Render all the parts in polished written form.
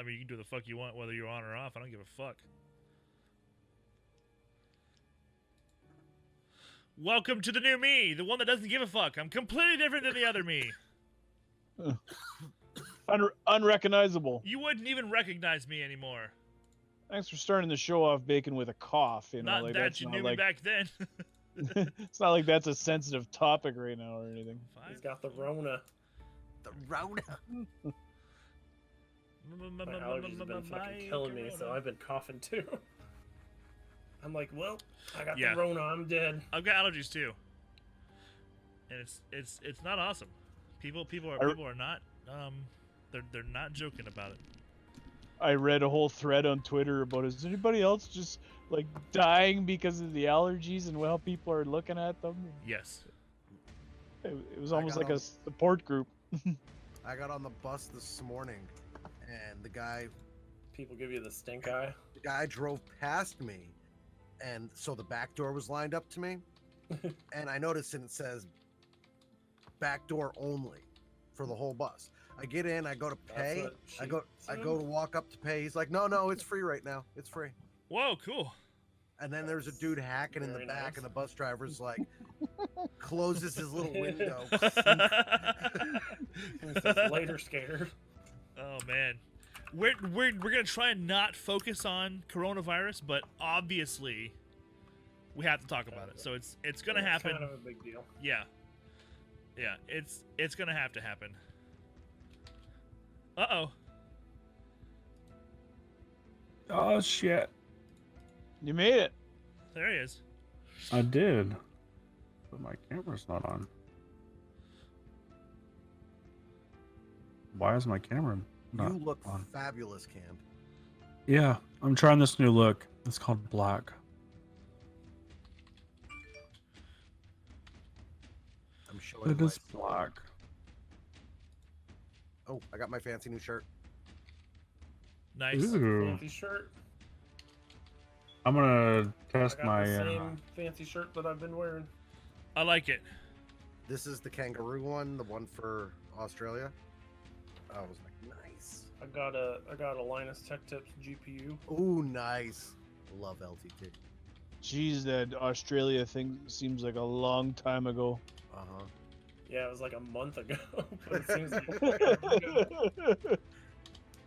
I mean, you can do the fuck you want, whether you're on or off. I don't give a fuck. Welcome to the new me, the one that doesn't give a fuck. I'm completely different than the other me. Unrecognizable. You wouldn't even recognize me anymore. Thanks for starting the show off, Bacon, with a cough. You know, Not like, that you knew me back then. It's not like that's a sensitive topic right now or anything. He's got the rona. The rona. My allergies have been fucking killing me, so I've been coughing too. I'm like, well, I got the rona. I'm dead. I've got allergies too, and it's not awesome. People are not they're not joking about it. I read a whole thread on Twitter about, is anybody else just like dying because of the allergies and how people are looking at them? Yes. It was almost like a support group. I got on the bus this morning, and the guy... People give you the stink eye? The guy drove past me, and so the back door was lined up to me, and I noticed and it says, back door only, for the whole bus. I get in, I go to pay, I go to walk up to pay. He's like, no, it's free right now. It's free. Whoa, cool. And then there's a dude hacking in the back, and the bus driver's like, closes his little window. Later skater. Oh man, we're gonna try and not focus on coronavirus, but obviously we have to talk about it. So it's gonna happen. It's kind of a big deal. Yeah, it's gonna have to happen. Uh-oh. Oh, shit. You made it. There he is. I did. But my camera's not on. Why is my camera not You look on? fabulous, Cam. Yeah, I'm trying this new look. It's called black. I'm showing It is black. Oh, I got my fancy new shirt. Nice. Ooh. Fancy shirt. I'm gonna test I got my. the same fancy shirt that I've been wearing. I like it. This is the kangaroo one, the one for Australia. I was like, nice. I got a Linus Tech Tips GPU. Ooh, nice. Love LTT. Jeez, that Australia thing seems like a long time ago. Uh-huh. Yeah, it was like a month ago. But it seems like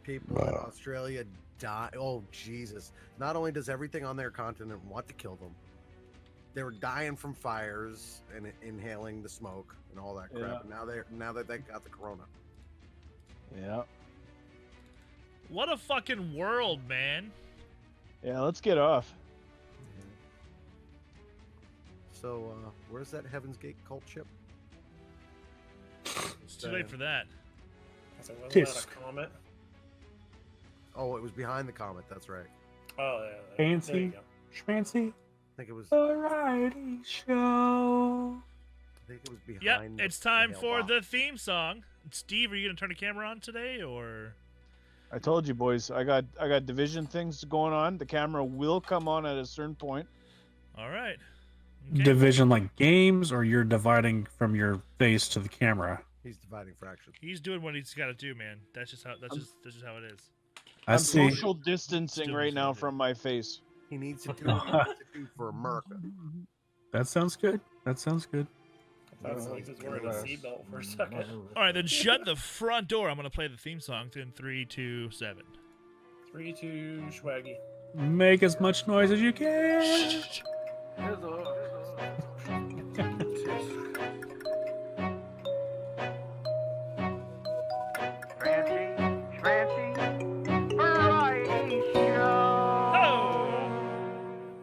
People in Australia die. Oh, Jesus. Not only does everything on their continent want to kill them, they were dying from fires and inhaling the smoke and all that crap. Yeah. And now that they got the corona. Yeah. What a fucking world, man. Yeah, let's get off. So, where's that Heaven's Gate cult ship? It's too late for that. So wasn't that a comet? Oh, it was behind the comet. That's right. Oh, yeah. Fancy. Schmancy. I think it was. Variety show. I think it was behind. Yep, the, it's time the for mailbox. the theme song. Steve, are you gonna turn the camera on today, or? I told you, boys. I got division things going on. The camera will come on at a certain point. All right. Okay. Division like games, or you're dividing from your face to the camera? He's dividing fractions. He's doing what he's got to do, man. That's just how just how it is. I see. Social distancing right now from my face. He needs to do what he needs to do for America. That sounds good. That sounds good. I thought Alex was wearing a seatbelt for a second. All right, then shut the front door. I'm gonna play the theme song in 3, 2, 7. 3, 2, swaggy. Make as much noise as you can.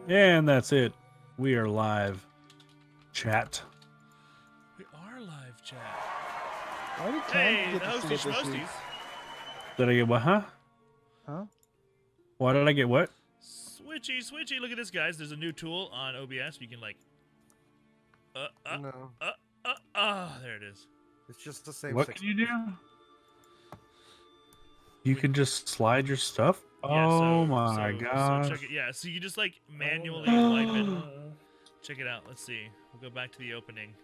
And that's it. We are live. Chat. We are live, chat. Why did Tom Hey, get the to hosty see it this week? schmosties. Did I get what? Huh? Huh? Why did I get what? Switchy. Look at this, guys. There's a new tool on OBS. You can like. No, There it is. it's just the same. What can you do? You can just slide your stuff? Yeah, Oh my so god. check it. Yeah, so you just like manually wipe it. Check it out. Let's see. We'll go back to the opening.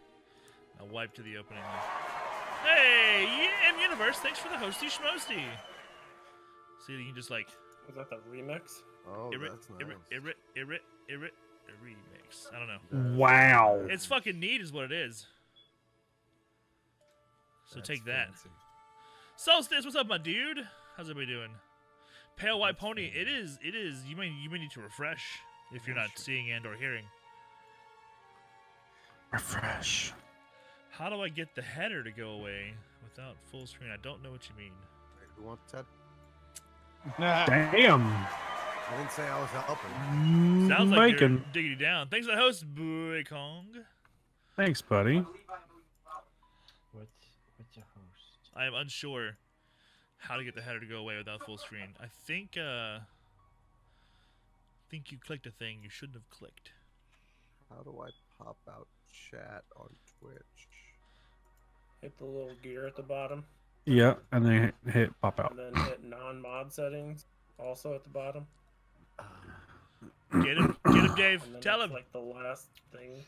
I'll wipe to the opening. Hey, M Universe, thanks for the hosty schmosty. See, you can just like Is that the remix? Oh, irrit, that's irrit, nice. irrit, remix. I don't know. Wow. It's fucking neat, is what it is. So That's take that. fancy. Solstice, what's up, my dude? How's everybody doing? Pale White That's Pony, fancy. it is. You may need to refresh if you're not Sure. seeing and or hearing. Refresh. How do I get the header to go away without full screen? I don't know what you mean. Wait, who wants that? Damn. I didn't say I was helping. Sounds like Bacon. you're digging down. Thanks for the host, Boy Kong. Thanks, buddy. What's a host? I am unsure how to get the header to go away without full screen. I think you clicked a thing you shouldn't have clicked. How do I pop out chat on Twitch? Hit the little gear at the bottom, Yeah, and then hit pop out. and then hit non-mod settings, also at the bottom. Get him, Dave. And then Tell it's him. like the last thing.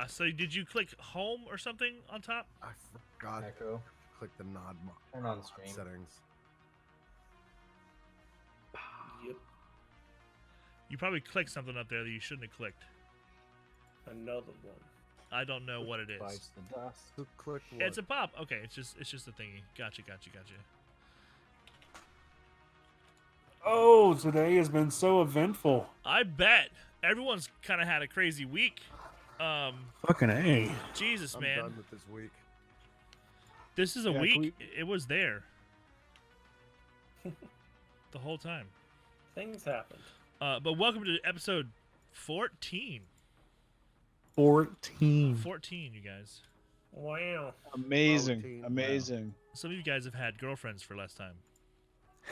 So did you click home or something on top? I forgot to Echo. click the nod Turn on screen. settings. Yep. You probably clicked something up there that you shouldn't have clicked. Another one. I don't know what it is. Bites the dust. Who clicked what? It's a pop. Okay, it's just a thingy. Gotcha. Oh, today has been so eventful. I bet everyone's kind of had a crazy week. Fucking A. Jesus, I'm man, done with this week. this is a Yeah, can week. It was there the whole time. Things happened. But welcome to episode 14. 14. 14, you guys. Wow. Amazing. Protein, Amazing. Some of you guys have had girlfriends for less time.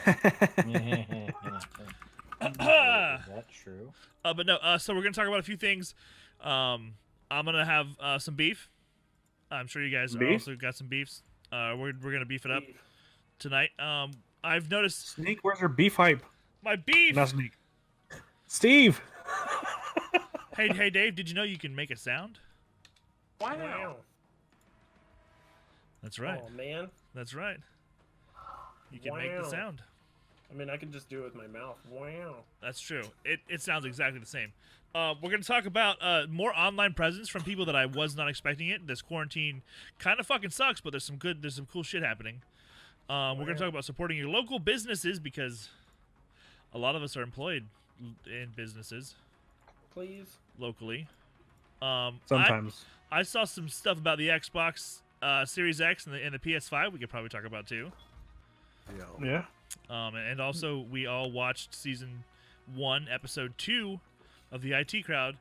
Is that true? But no. So we're gonna talk about a few things. I'm gonna have some beef. I'm sure you guys Beef? also got some beefs. We're gonna beef it up tonight. I've noticed Sneak, where's your beef hype? my beef. Not Sneak. Steve. Hey, Dave. Did you know you can make a sound? Wow. That's right. Oh man. That's right. You can make the Wow. sound. I mean, I can just do it with my mouth. Wow. That's true. It sounds exactly the same. We're going to talk about more online presence from people that I was not expecting it. This quarantine kind of fucking sucks, but there's some cool shit happening. We're going to talk about supporting your local businesses because a lot of us are employed in businesses Please. locally. Sometimes. I saw some stuff about the Xbox Series X and the PS5 we could probably talk about too. Yo. Yeah. And also, we all watched season 1, episode 2 of the IT Crowd.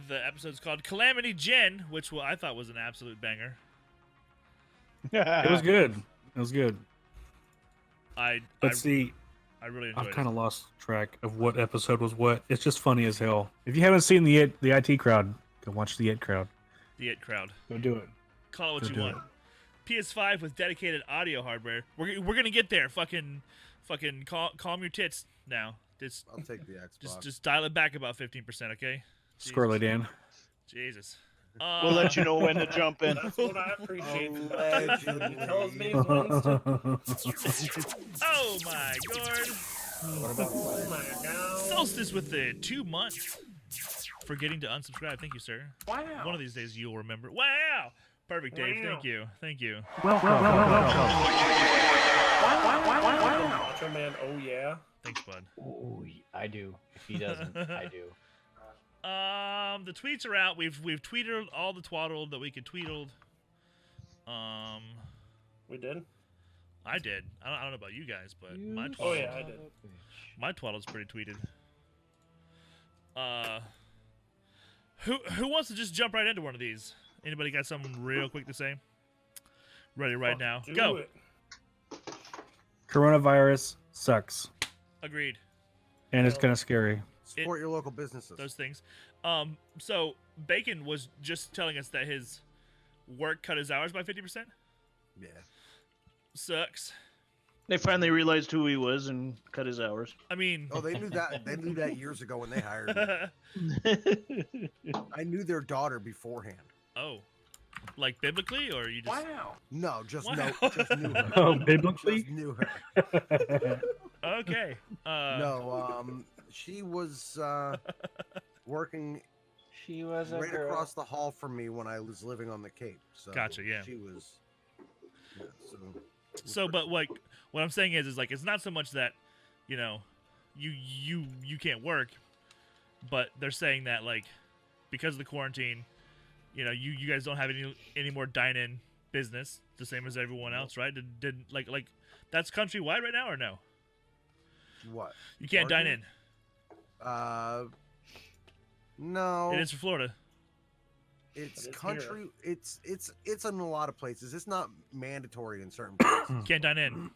The episode's called Calamity Jen, which I thought was an absolute banger. It was good. It was good. I See, really enjoyed I've it. kind of lost track of what episode was what. It's just funny as hell. If you haven't seen the IT Crowd, go watch the IT Crowd. The IT Crowd. Go do it. Call it what Go you do want. PS5 with dedicated audio hardware. We're gonna get there. Fucking calm your tits now. I'll take the Xbox. Just dial it back about 15%, okay? Squirrely Dan. Jesus. We'll let you know when to jump in. That's what I appreciate. Allegedly. He tells me when to. Oh my god. Oh my god. Solstice with the 2 months. Forgetting to unsubscribe. Thank you, sir. Wow. One of these days you'll remember. Wow. Perfect, Dave. Wow. Thank you. Macho Man, oh yeah. Thanks, bud. Ooh, I do. If he doesn't, I do. The tweets are out. We've tweeted all the twaddle that we could tweedle. We did? I did. I don't know about you guys, but my twaddle, Oh yeah, I did. my twaddle's pretty tweeted. Who wants to just jump right into one of these? Anybody got something real quick to say? Ready right now. Do Go. it. Coronavirus sucks. Agreed. And it's kind of scary. Support your local businesses. Those things. So Bacon was just telling us that his work cut his hours by 50%. Yeah. Sucks. They finally realized who he was and cut his hours. I mean, Oh, they knew that. They knew that years ago when they hired me. I knew their daughter beforehand. oh, Like biblically, or you just? No, just Wow. just knew her. Oh, biblically? Just knew her. Okay. No, she was working She was a right girl. across the hall from me when I was living on the Cape. So Gotcha, yeah. She was. Yeah, So, but like, what I'm saying is like, it's not so much that, you know, you can't work, but they're saying that like, because of the quarantine, you know, you guys don't have any more dine-in business, the same as everyone else, right? Did like that's countrywide right now or no? What? You can't dine in. No. It is for Florida. It's It's country. It's in a lot of places. It's not mandatory in certain places. Can't dine in.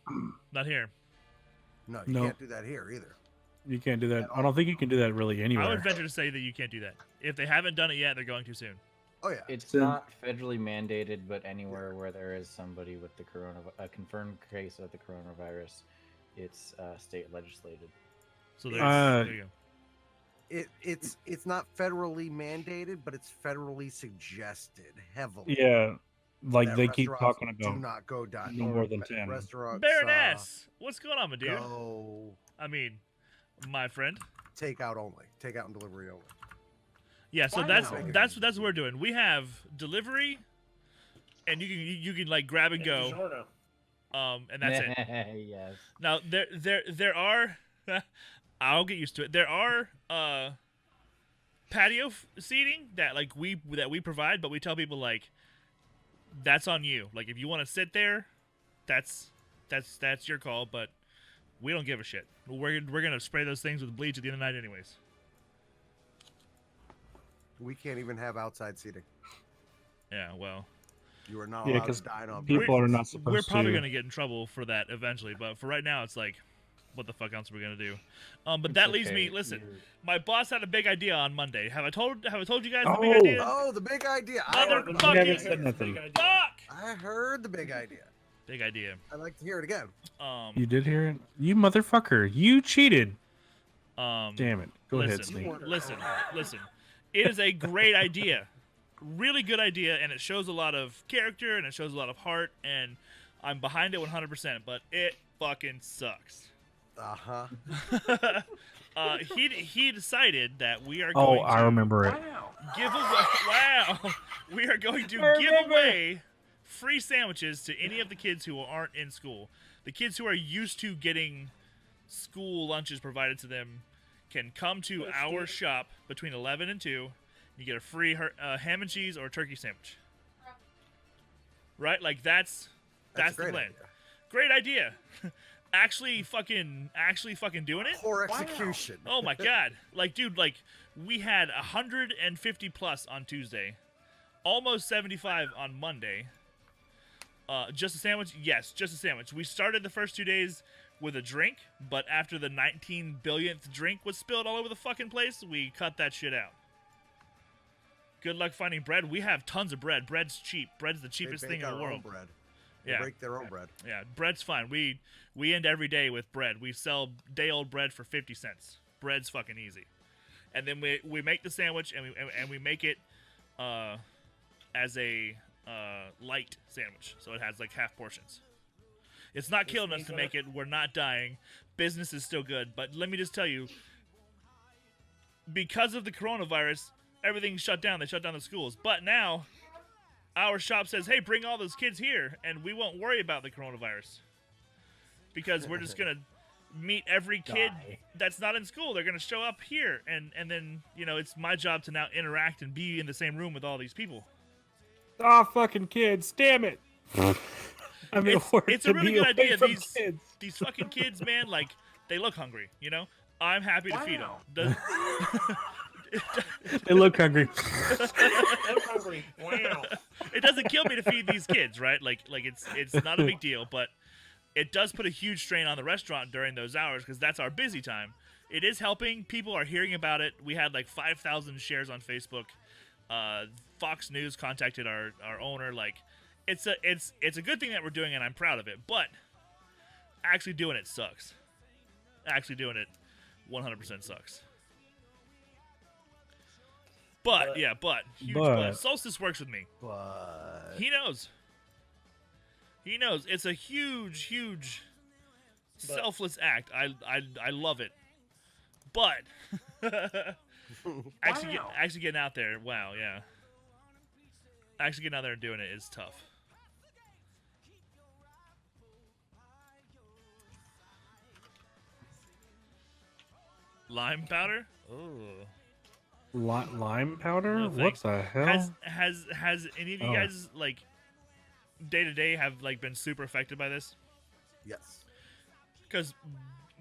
Not here. No, you No. can't do that here either. You can't do that. I don't think you can do that really anywhere. I would venture to say that you can't do that. If they haven't done it yet, they're going too soon. Oh yeah. It's So- not federally mandated, but anywhere where there is somebody with the a confirmed case of the coronavirus, it's state legislated. So there's, Uh, there you go. It's not federally mandated, but it's federally suggested heavily. Yeah, like that they keep restaurants talking Do about. not go dine. no more than 10. Restaurants. Baroness, what's going on, my dear? Go I mean, my friend. takeout only. Takeout and delivery only. Yeah, so Wow. that's what we're doing. We have delivery, and you can like grab and go, DiGiorno. and that's it. Yes. Now there are, I'll get used to it. There are patio seating that we provide, but we tell people like that's on you. Like if you want to sit there, that's your call. But we don't give a shit. We're gonna spray those things with bleach at the end of the night, anyways. We can't even have outside seating. Yeah, well, You are not Yeah, allowed 'cause to dine on. people We're- are not supposed we're probably to. gonna get in trouble for that eventually. But for right now, it's like, what the fuck else are we gonna do? But It's that leaves me. okay, Listen, you're- my boss had a big idea on Monday. Have I told you guys the Oh. big idea? Oh, the big idea. Motherfucking- You haven't said nothing. Fuck! I heard the big idea. Big idea. I'd like to hear it again. You did hear it? You motherfucker! You cheated! Damn it! Go ahead, listen, Snake. listen. It is a great idea, really good idea, and it shows a lot of character and it shows a lot of heart, and I'm behind it 100%. But it fucking sucks. Uh-huh. He decided that we are Oh, going I to remember it. give away. Wow, we are going to give away free sandwiches to any of the kids who aren't in school. The kids who are used to getting school lunches provided to them can come to our shop between 11 and 2. You get a free ham and cheese or turkey sandwich. Right? Like that's That's a the great plan. idea. Great idea. actually fucking doing it. Poor execution. Oh my god. Like dude, like we had 150 plus on Tuesday. Almost 75 on Monday. Just a sandwich? Yes, just a sandwich. We started the first 2 days with a drink, but after the 19 billionth drink was spilled all over the fucking place, we cut that shit out. Good luck finding bread. We have tons of bread. Bread's cheap. Bread's the They cheapest bake thing in our the own world. bread. They Yeah. break their own bread. Yeah, bread's fine. We end every day with bread. We sell day-old bread for 50 cents. Bread's fucking easy. And then we make the sandwich and we make it as a light sandwich, so it has like half portions. It's not killing us to make it. We're not dying. Business is still good. But let me just tell you, because of the coronavirus, everything's shut down. They shut down the schools. But now, our shop says, hey, bring all those kids here, and we won't worry about the coronavirus. Because we're just going to meet every kid Die. that's not in school. They're going to show up here. And then, you know, it's my job to now interact and be in the same room with all these people. Ah, fucking kids! Damn it! I mean, It's a really good idea. These kids. fucking kids, man, like, they look hungry, you know? I'm happy to feed them. They look hungry. I'm hungry. Wow. It doesn't kill me to feed these kids, right? Like it's not a big deal, but it does put a huge strain on the restaurant during those hours because that's our busy time. It is helping. People are hearing about it. We had like 5,000 shares on Facebook. Fox News contacted our owner. Like, it's a good thing that we're doing, and I'm proud of it. But actually doing it sucks. Actually doing it 100% sucks. But huge but. Solstice works with me. But He knows. It's a huge selfless act. I love it. But actually getting out there, wow, yeah. Actually getting out there and doing it is tough. Lime powder? Oh. Lime powder? No, What thanks. the hell? Has any of you guys like day to day have like been super affected by this? yes. Because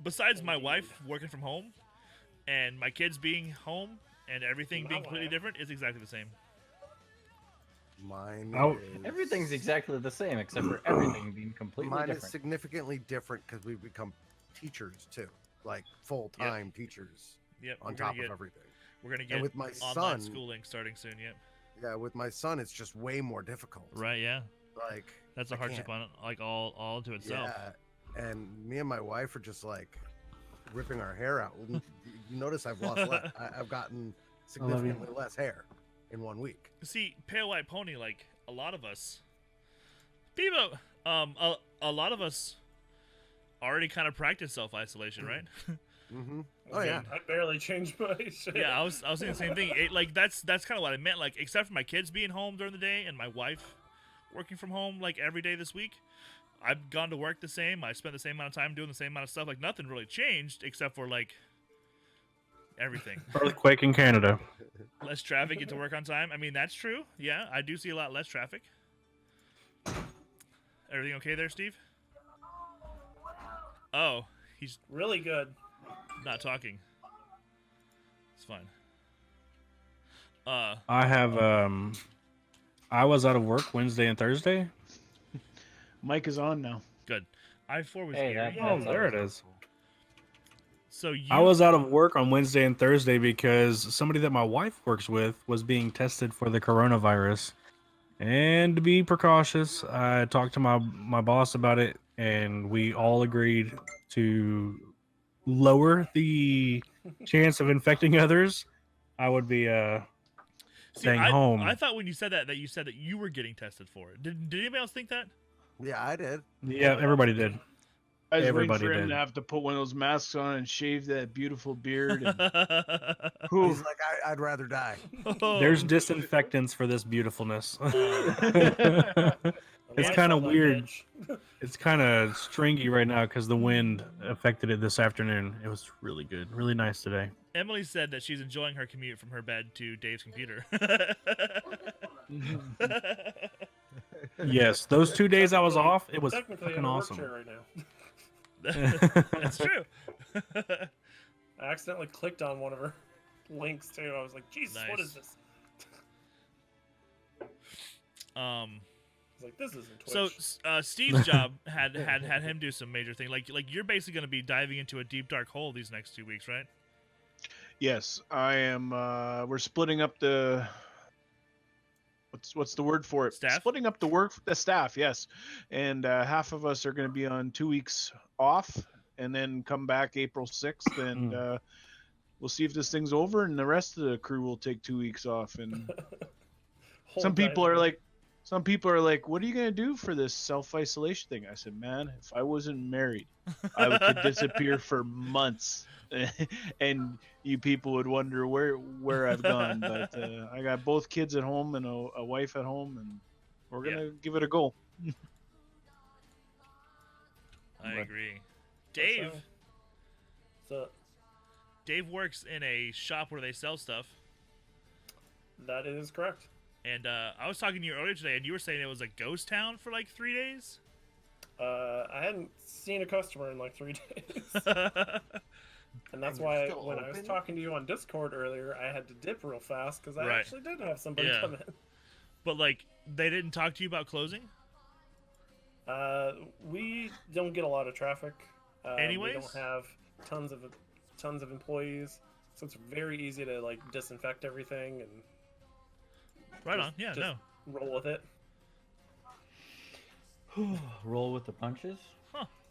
besides my wife working from home and my kids being home and everything being completely different, it's exactly the same. Mine is, Everything's exactly the same except for everything being completely mine is different. significantly different because we've become teachers too, like full-time teachers Yep. on top of everything. We're gonna And get with my online son, schooling starting soon. Yep. yeah, with my son, it's just way more difficult. Right. Yeah. Like That's a I hardship can't- on like all to itself. Yeah, and me and my wife are just like ripping our hair out. You notice I've lost, I've gotten significantly less hair in 1 week. See, Pale White Pony, like a lot of us, people, a lot of us already kind of practice self-isolation, right? Mm-hmm. Oh yeah. I barely changed my shit. Yeah, I was saying the same thing. Like that's kind of what I meant. Like, except for my kids being home during the day and my wife working from home like every day this week, I've gone to work the same. I spent the same amount of time doing the same amount of stuff. Like nothing really changed except for like everything. Earthquake in Canada. Less traffic, get to work on time. I mean, that's true. Yeah, I do see a lot less traffic. Everything okay there, Steve? Oh, he's Really good. not talking. It's fine. I have I was out of work Wednesday and Thursday. Mike is on now. Good. I4 was Hey, eerie. Oh, there it is. So you I was out of work on Wednesday and Thursday because somebody that my wife works with was being tested for the coronavirus. And to be precautious, I talked to my boss about it, and we all agreed to lower the chance of infecting others. I would be staying home. I thought when you said that you said that you were getting tested for it. Did anybody else think that? Yeah, I did. Yeah, everybody did. I was Everybody waiting for him did. to have to put one of those masks on and shave that beautiful beard. And... He's Whew. like, I'd rather die. There's disinfectants for this beautifulness. It's Lights kind on of that weird. bitch. It's kind of stringy right now because the wind affected it this afternoon. It was really good, really nice today. Emily said that she's enjoying her commute from her bed to Dave's computer. Yes, those 2 days I was off, it was Technically, fucking I'm in a work awesome. chair right now. That's true. I accidentally clicked on one of her links too. I was like, Jesus, what Nice. is this? I was like, this isn't Twitch. So Steve's job had him do some major thing. Like you're basically going to be diving into a deep dark hole these next 2 weeks, right? Yes, I am. We're splitting up the. What's the word for it? Staff? Splitting up the staff. Yes, and half of us are going to be on 2 weeks off, and then come back April 6th, and we'll see if this thing's over, and the rest of the crew will take 2 weeks off. And Whole some people diving. are like, "What are you going to do for this self-isolation thing?" I said, "Man, if I wasn't married, I could disappear for months." And you people would wonder where I've gone, but I got both kids at home and a wife at home, and we're gonna give it a go. I But- agree. Dave So Dave works in a shop where they sell stuff, that is correct. and I was talking to you earlier today, and you were saying it was a ghost town for like 3 days. I hadn't seen a customer in like 3 days. And that's And why you're still when I was open? talking to you on Discord earlier, I had to dip real fast because I Right. actually did have somebody Yeah. come in. But like they didn't talk to you about closing. We don't get a lot of traffic. Anyways? We don't have tons of employees, so it's very easy to like disinfect everything and Right Just- on. Yeah. just- No. roll with it. Roll with the punches.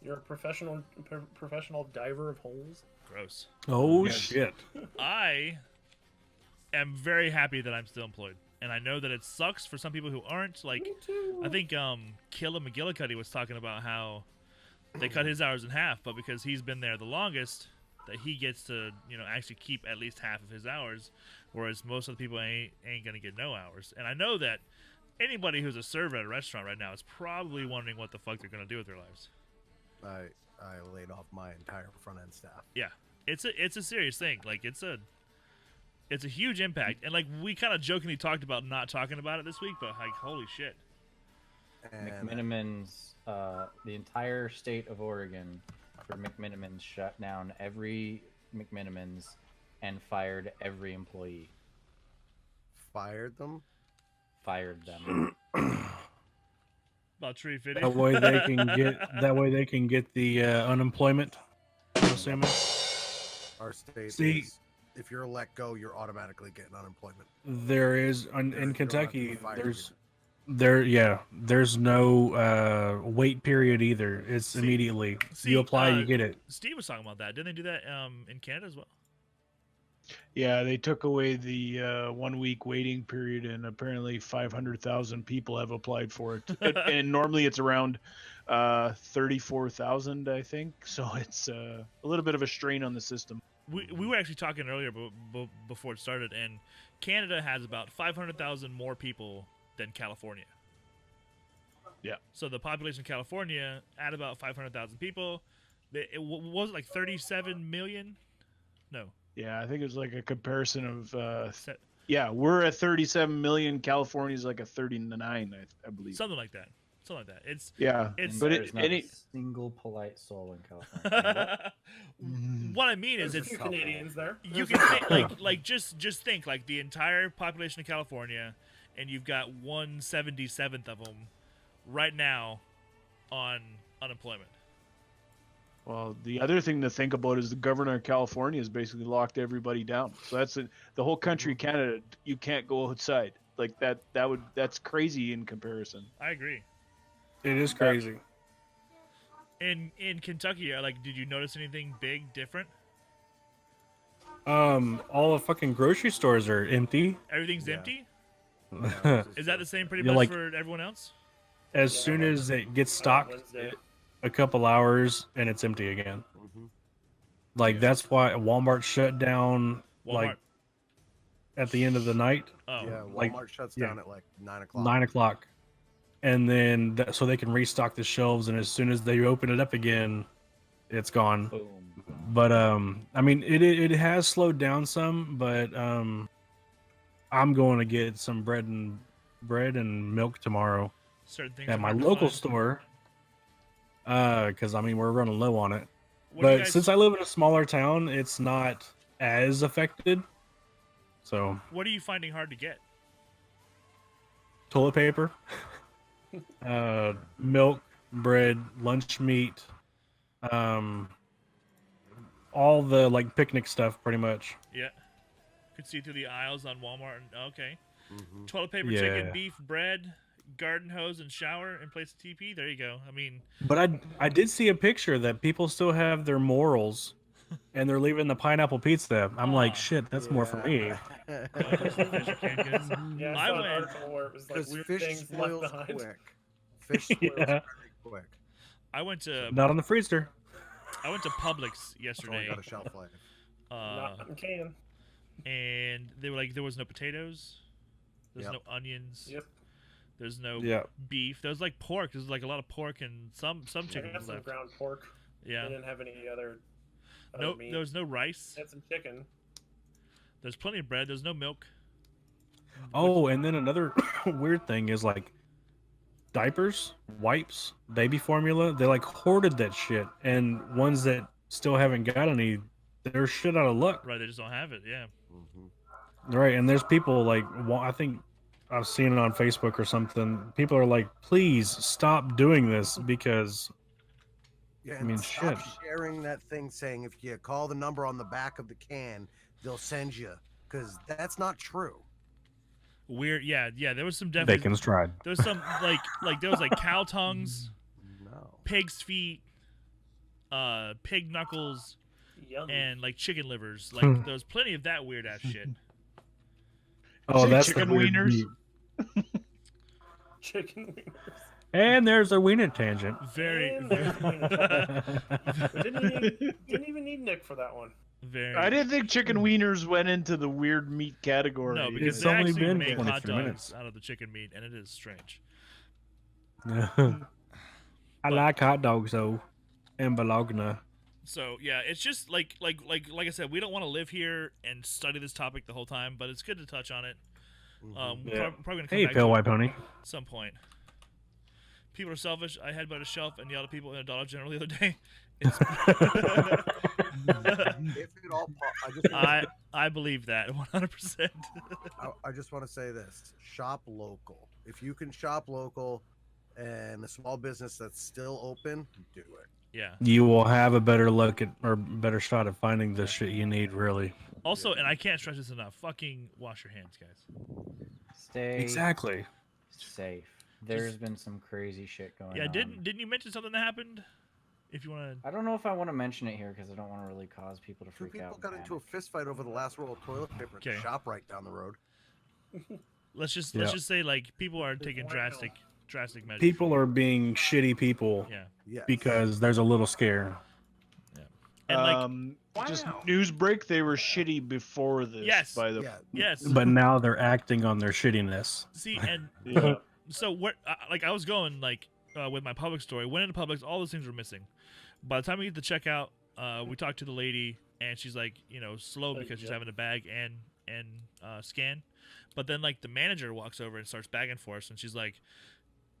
You're a professional diver of holes. Gross. Oh Yes. shit! I am very happy that I'm still employed. And I know that it sucks for some people who aren't. Like, Me too. I think Killa McGillicuddy was talking about how they cut his hours in half, but because he's been there the longest, that he gets to, actually keep at least half of his hours, whereas most of the people ain't gonna get no hours. And I know that anybody who's a server at a restaurant right now is probably wondering what the fuck they're gonna do with their lives. I laid off my entire front end staff. Yeah, it's a serious thing. Like, it's a huge impact. And like, we kind of jokingly talked about not talking about it this week, but like, holy shit. And McMinimans, the entire state of Oregon for McMinimans shut down every McMinimans and fired every employee. fired them. Fired them. About tree fitting. That way they can get the unemployment. I'm assuming. Our state See- is, if you're let go, you're automatically getting unemployment. There is You're- in you don't have to Kentucky. be fired There's no wait period either. It's immediately you apply, you get it. Steve was talking about that. Didn't they do that in Canada as well? Yeah, they took away the 1 week waiting period, and apparently 500,000 people have applied for it. And normally it's around 34,000, I think. So it's a little bit of a strain on the system. We were actually talking earlier before it started, and Canada has about 500,000 more people than California. Yeah. So the population of California at about 500,000 people, was it like 37 million? No. Yeah, I think it was like a comparison of. Se- Yeah, we're at 37 million. California's like a 39, I believe. Something like that. Something like that. It's Yeah, It's- And but there's it, not and a it, single polite soul in California. what I mean is There's a it's few Canadians there. you can think, like just think like the entire population of California, and you've got 1/77th of them right now on unemployment. well, the other thing to think about is the governor of California has basically locked everybody down. So that's it. The whole country, Canada, you can't go outside like that. That's crazy in comparison. I agree. It is crazy. In Kentucky, like, did you notice anything big different? All the fucking grocery stores are empty. Everything's Yeah. empty. As Is that the same pretty You're much like- for everyone else? soon as it gets stocked, Wednesday. a couple hours and it's empty again. Mm-hmm. Like that's why Walmart shut down Walmart. like at the end of the night, Oh, Yeah, like- Walmart shuts yeah. down at like 9 o'clock. 9 o'clock, and then so they can restock the shelves. And as soon as they open it up again, it's gone. Boom. But I mean, it has slowed down some. But I'm going to get some bread and milk tomorrow certain things at are my hard to local find. store. Because I mean, we're running low on it. What do you But guys- since I live in a smaller town, it's not as affected. So what are you finding hard to get? toilet paper, milk, bread, lunch meat, all the like picnic stuff, pretty much. Yeah, could see through the aisles on Walmart. Okay, Mhm. toilet paper, Yeah. chicken, beef, bread, garden hose, and shower in place of TP. There you go. I mean, But I did see a picture that people still have their morals, and they're leaving the pineapple pizza. I'm Aw. like, shit, that's more for me. fish are canned goods. Yeah, I I saw an went- article where it was like Because weird fish things spoils left behind. quick. Fish spoils Yeah. very quick. I went to Not on the freezer. Publix It's only yesterday, got a shelf life. Not in can. and they were like, there was no potatoes, there's Yep. no onions, Yep. there's no Yeah. beef. There was like pork. There's like a lot of pork and some I chicken had was some left. ground pork. They Yeah. didn't have any other No, meat. there was no rice. They had some chicken. There's plenty of bread. There's no milk. Oh, and then another weird thing is like diapers, wipes, baby formula. They like hoarded that shit, and ones that still haven't got any, they're shit out of luck. Right, they just don't have it. Yeah. Mm-hmm. Right, and there's people like I think I've seen it on Facebook or something. People are like, please stop doing this because Yeah, I mean, and stop shit. sharing that thing saying if you call the number on the back of the can, they'll send you. Because that's not true. Weird. Yeah, yeah. There was some definitely. Bacon's tried. There was some like there was like cow tongues, No. pig's feet, pig knuckles, Yum. and like chicken livers. Like there was plenty of that weird ass shit. Oh, Say that's chicken the weird wieners? meat. Chicken wieners. And there's a wiener tangent. Very, And there's We didn't even need Nick for that one. very. I didn't think chicken wieners went into the weird meat category. No, because It's they only actually been make 23 hot dogs minutes. out of the chicken meat, and it is strange. I like hot dogs though, and bologna. So yeah, it's just like I said, we don't want to live here and study this topic the whole time, but it's good to touch on it. We're Yeah. probably gonna come Hey, back pale to white it pony. at some point. People are selfish. I headbutted a shelf and yelled at people in a Dollar General the other day. It's, If it all, I believe that 100%. I just want to say this: shop local. If you can shop local, and a small business that's still open, do it. Yeah. You will have a better look at or better shot at finding the shit you need. Really. Also, and I can't stress this enough: fucking wash your hands, guys. Stay Exactly. safe. There's been some crazy shit going Yeah, on. didn't you mention something that happened? If you want to, I don't know if I want to mention it here because I don't want to really cause people to Two freak out. people got and into a panic. fist fight over the last roll of toilet paper at Okay. the shop right down the road. let's just Yeah. say like people are taking drastic measures. People are being shitty people Yeah. Yes. because there's a little scare. And like just Wow. news break. They were shitty before this. Yes. By the yeah. yes. But now they're acting on their shittiness. See, and yeah. so what? Like I was going like with my Publix story. Went into Publix, all those things were missing. By the time we get to checkout, we talked to the lady, and she's like, slow because she's having to bag and scan. But then like the manager walks over and starts bagging for us, and she's like,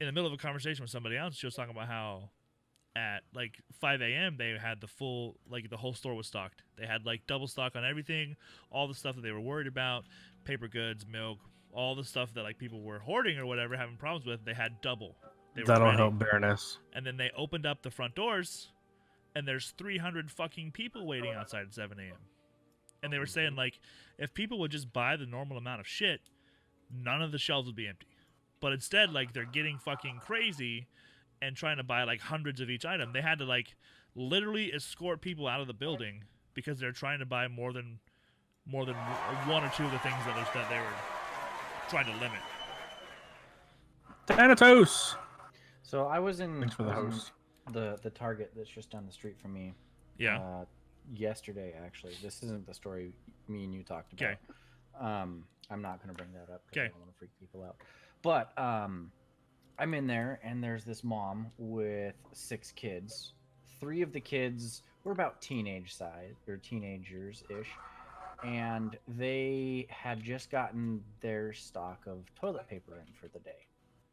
in the middle of a conversation with somebody else, she was talking about how at like 5 a.m. they had the whole store was stocked. They had like double stock on everything, all the stuff that they were worried about, paper goods, milk, all the stuff that like people were hoarding or whatever, having problems with. They had double. They were That'll ready. help Baroness. And then they opened up the front doors, and there's 300 fucking people waiting outside at 7 a.m. And they were saying like, if people would just buy the normal amount of shit, none of the shelves would be empty. But instead, like, they're getting fucking crazy and trying to buy like hundreds of each item. They had to like literally escort people out of the building because they're trying to buy more than one or two of the things that they were trying to limit. Thanatos. So I was in, Thanks for the I was in host. the Target that's just down the street from me. Yeah. Yesterday, actually. This isn't the story me and you talked about. Okay. I'm not going to bring that up because I Okay. don't want to freak people out. But I'm in there, and there's this mom with 6 kids. 3 of the kids were about teenage size, or teenagers-ish, and they had just gotten their stock of toilet paper in for the day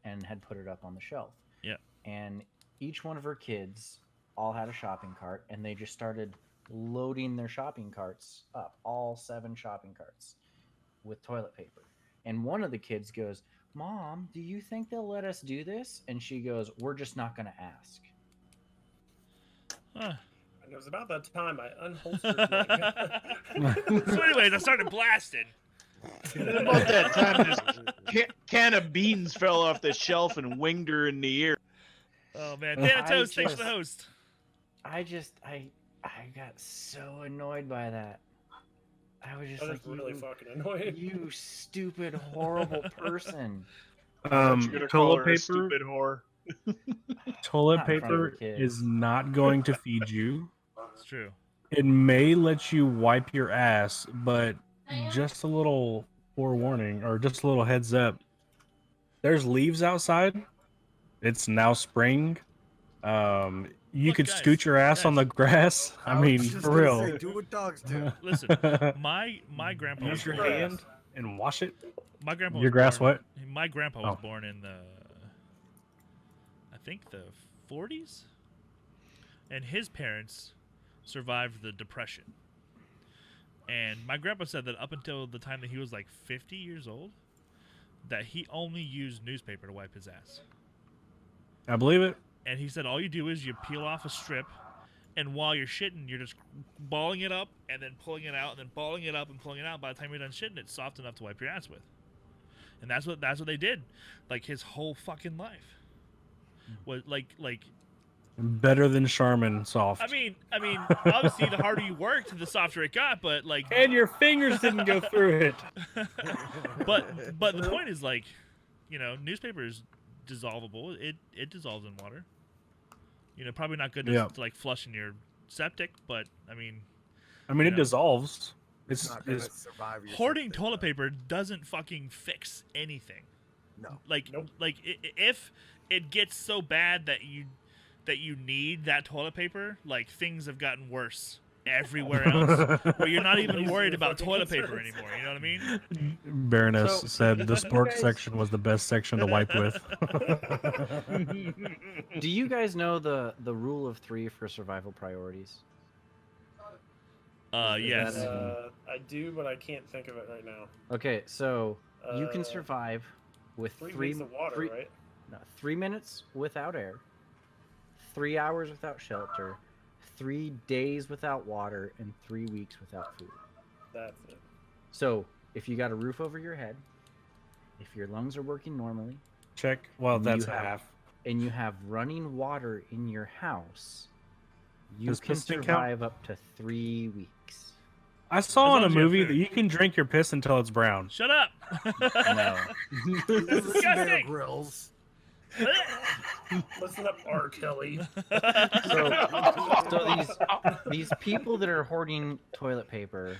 and had put it up on the shelf. Yeah. And each one of her kids all had a shopping cart, and they just started loading their shopping carts up, all 7 shopping carts with toilet paper. And one of the kids goes, "Mom, do you think they'll let us do this?" And she goes, "We're just not going to ask." Huh. And it was about that time I unholstered Nick. So anyways, I started blasting. About that time, this can of beans fell off the shelf and winged her in the ear. Oh man, Thanatos, thanks for the just- host. I got so annoyed by that. I was just That like, is really fucking annoying. you stupid, horrible person. You're gonna call Toilet her a paper. stupid whore. Toilet Not in front of paper your kids. is not going to feed you. It's true. It may let you wipe your ass, but just a little forewarning or just a little heads up. There's leaves outside. It's now spring. You Look, could guys, scoot your ass on the grass. I was mean, just for gonna real. say, do what dogs do. Listen, my grandpa was Use your born- hand and wash it. My grandpa. Your was grass born, what? My grandpa was Oh. born in I think the 40s, and his parents survived the Depression. And my grandpa said that up until the time that he was like 50 years old, that he only used newspaper to wipe his ass. I believe it. And he said all you do is you peel off a strip, and while you're shitting, you're just balling it up and then pulling it out and then balling it up and pulling it out. By the time you're done shitting, it's soft enough to wipe your ass with. And that's what they did, like his whole fucking life. Was like Better than Charmin soft. I mean, obviously, the harder you worked, the softer it got. But like, And your fingers didn't go through it. but the point is like, newspaper is dissolvable. It dissolves in water. Probably not good to like flush in your septic, but I mean, it dissolves. It's not gonna survive your hoarding septic, toilet but- paper doesn't fucking fix anything. No. Like, Nope. If it gets so bad that you need that toilet paper, like things have gotten worse everywhere else, where you're not even worried about toilet paper anymore. You know what I mean? Baroness So- said the sports section was the best section to wipe with. Do you guys know the rule of 3 for survival priorities? Yes. I do, but I can't think of it right now. Okay, so you can Uh, survive with 3 weeks of water, right? 3 minutes without air, 3 hours without shelter, 3 days without water, and 3 weeks without food. That's it. So if you got a roof over your head, if your lungs are working normally, Check. Well, that's You have- half. and you have running water in your house, you Does can pissing count? survive up to 3 weeks. I saw As in long a as you have movie food. that you can drink your piss until it's brown. Shut up. No. Listen, Bear disgusting. Grylls. Listen up, R. Kelly. So these people that are hoarding toilet paper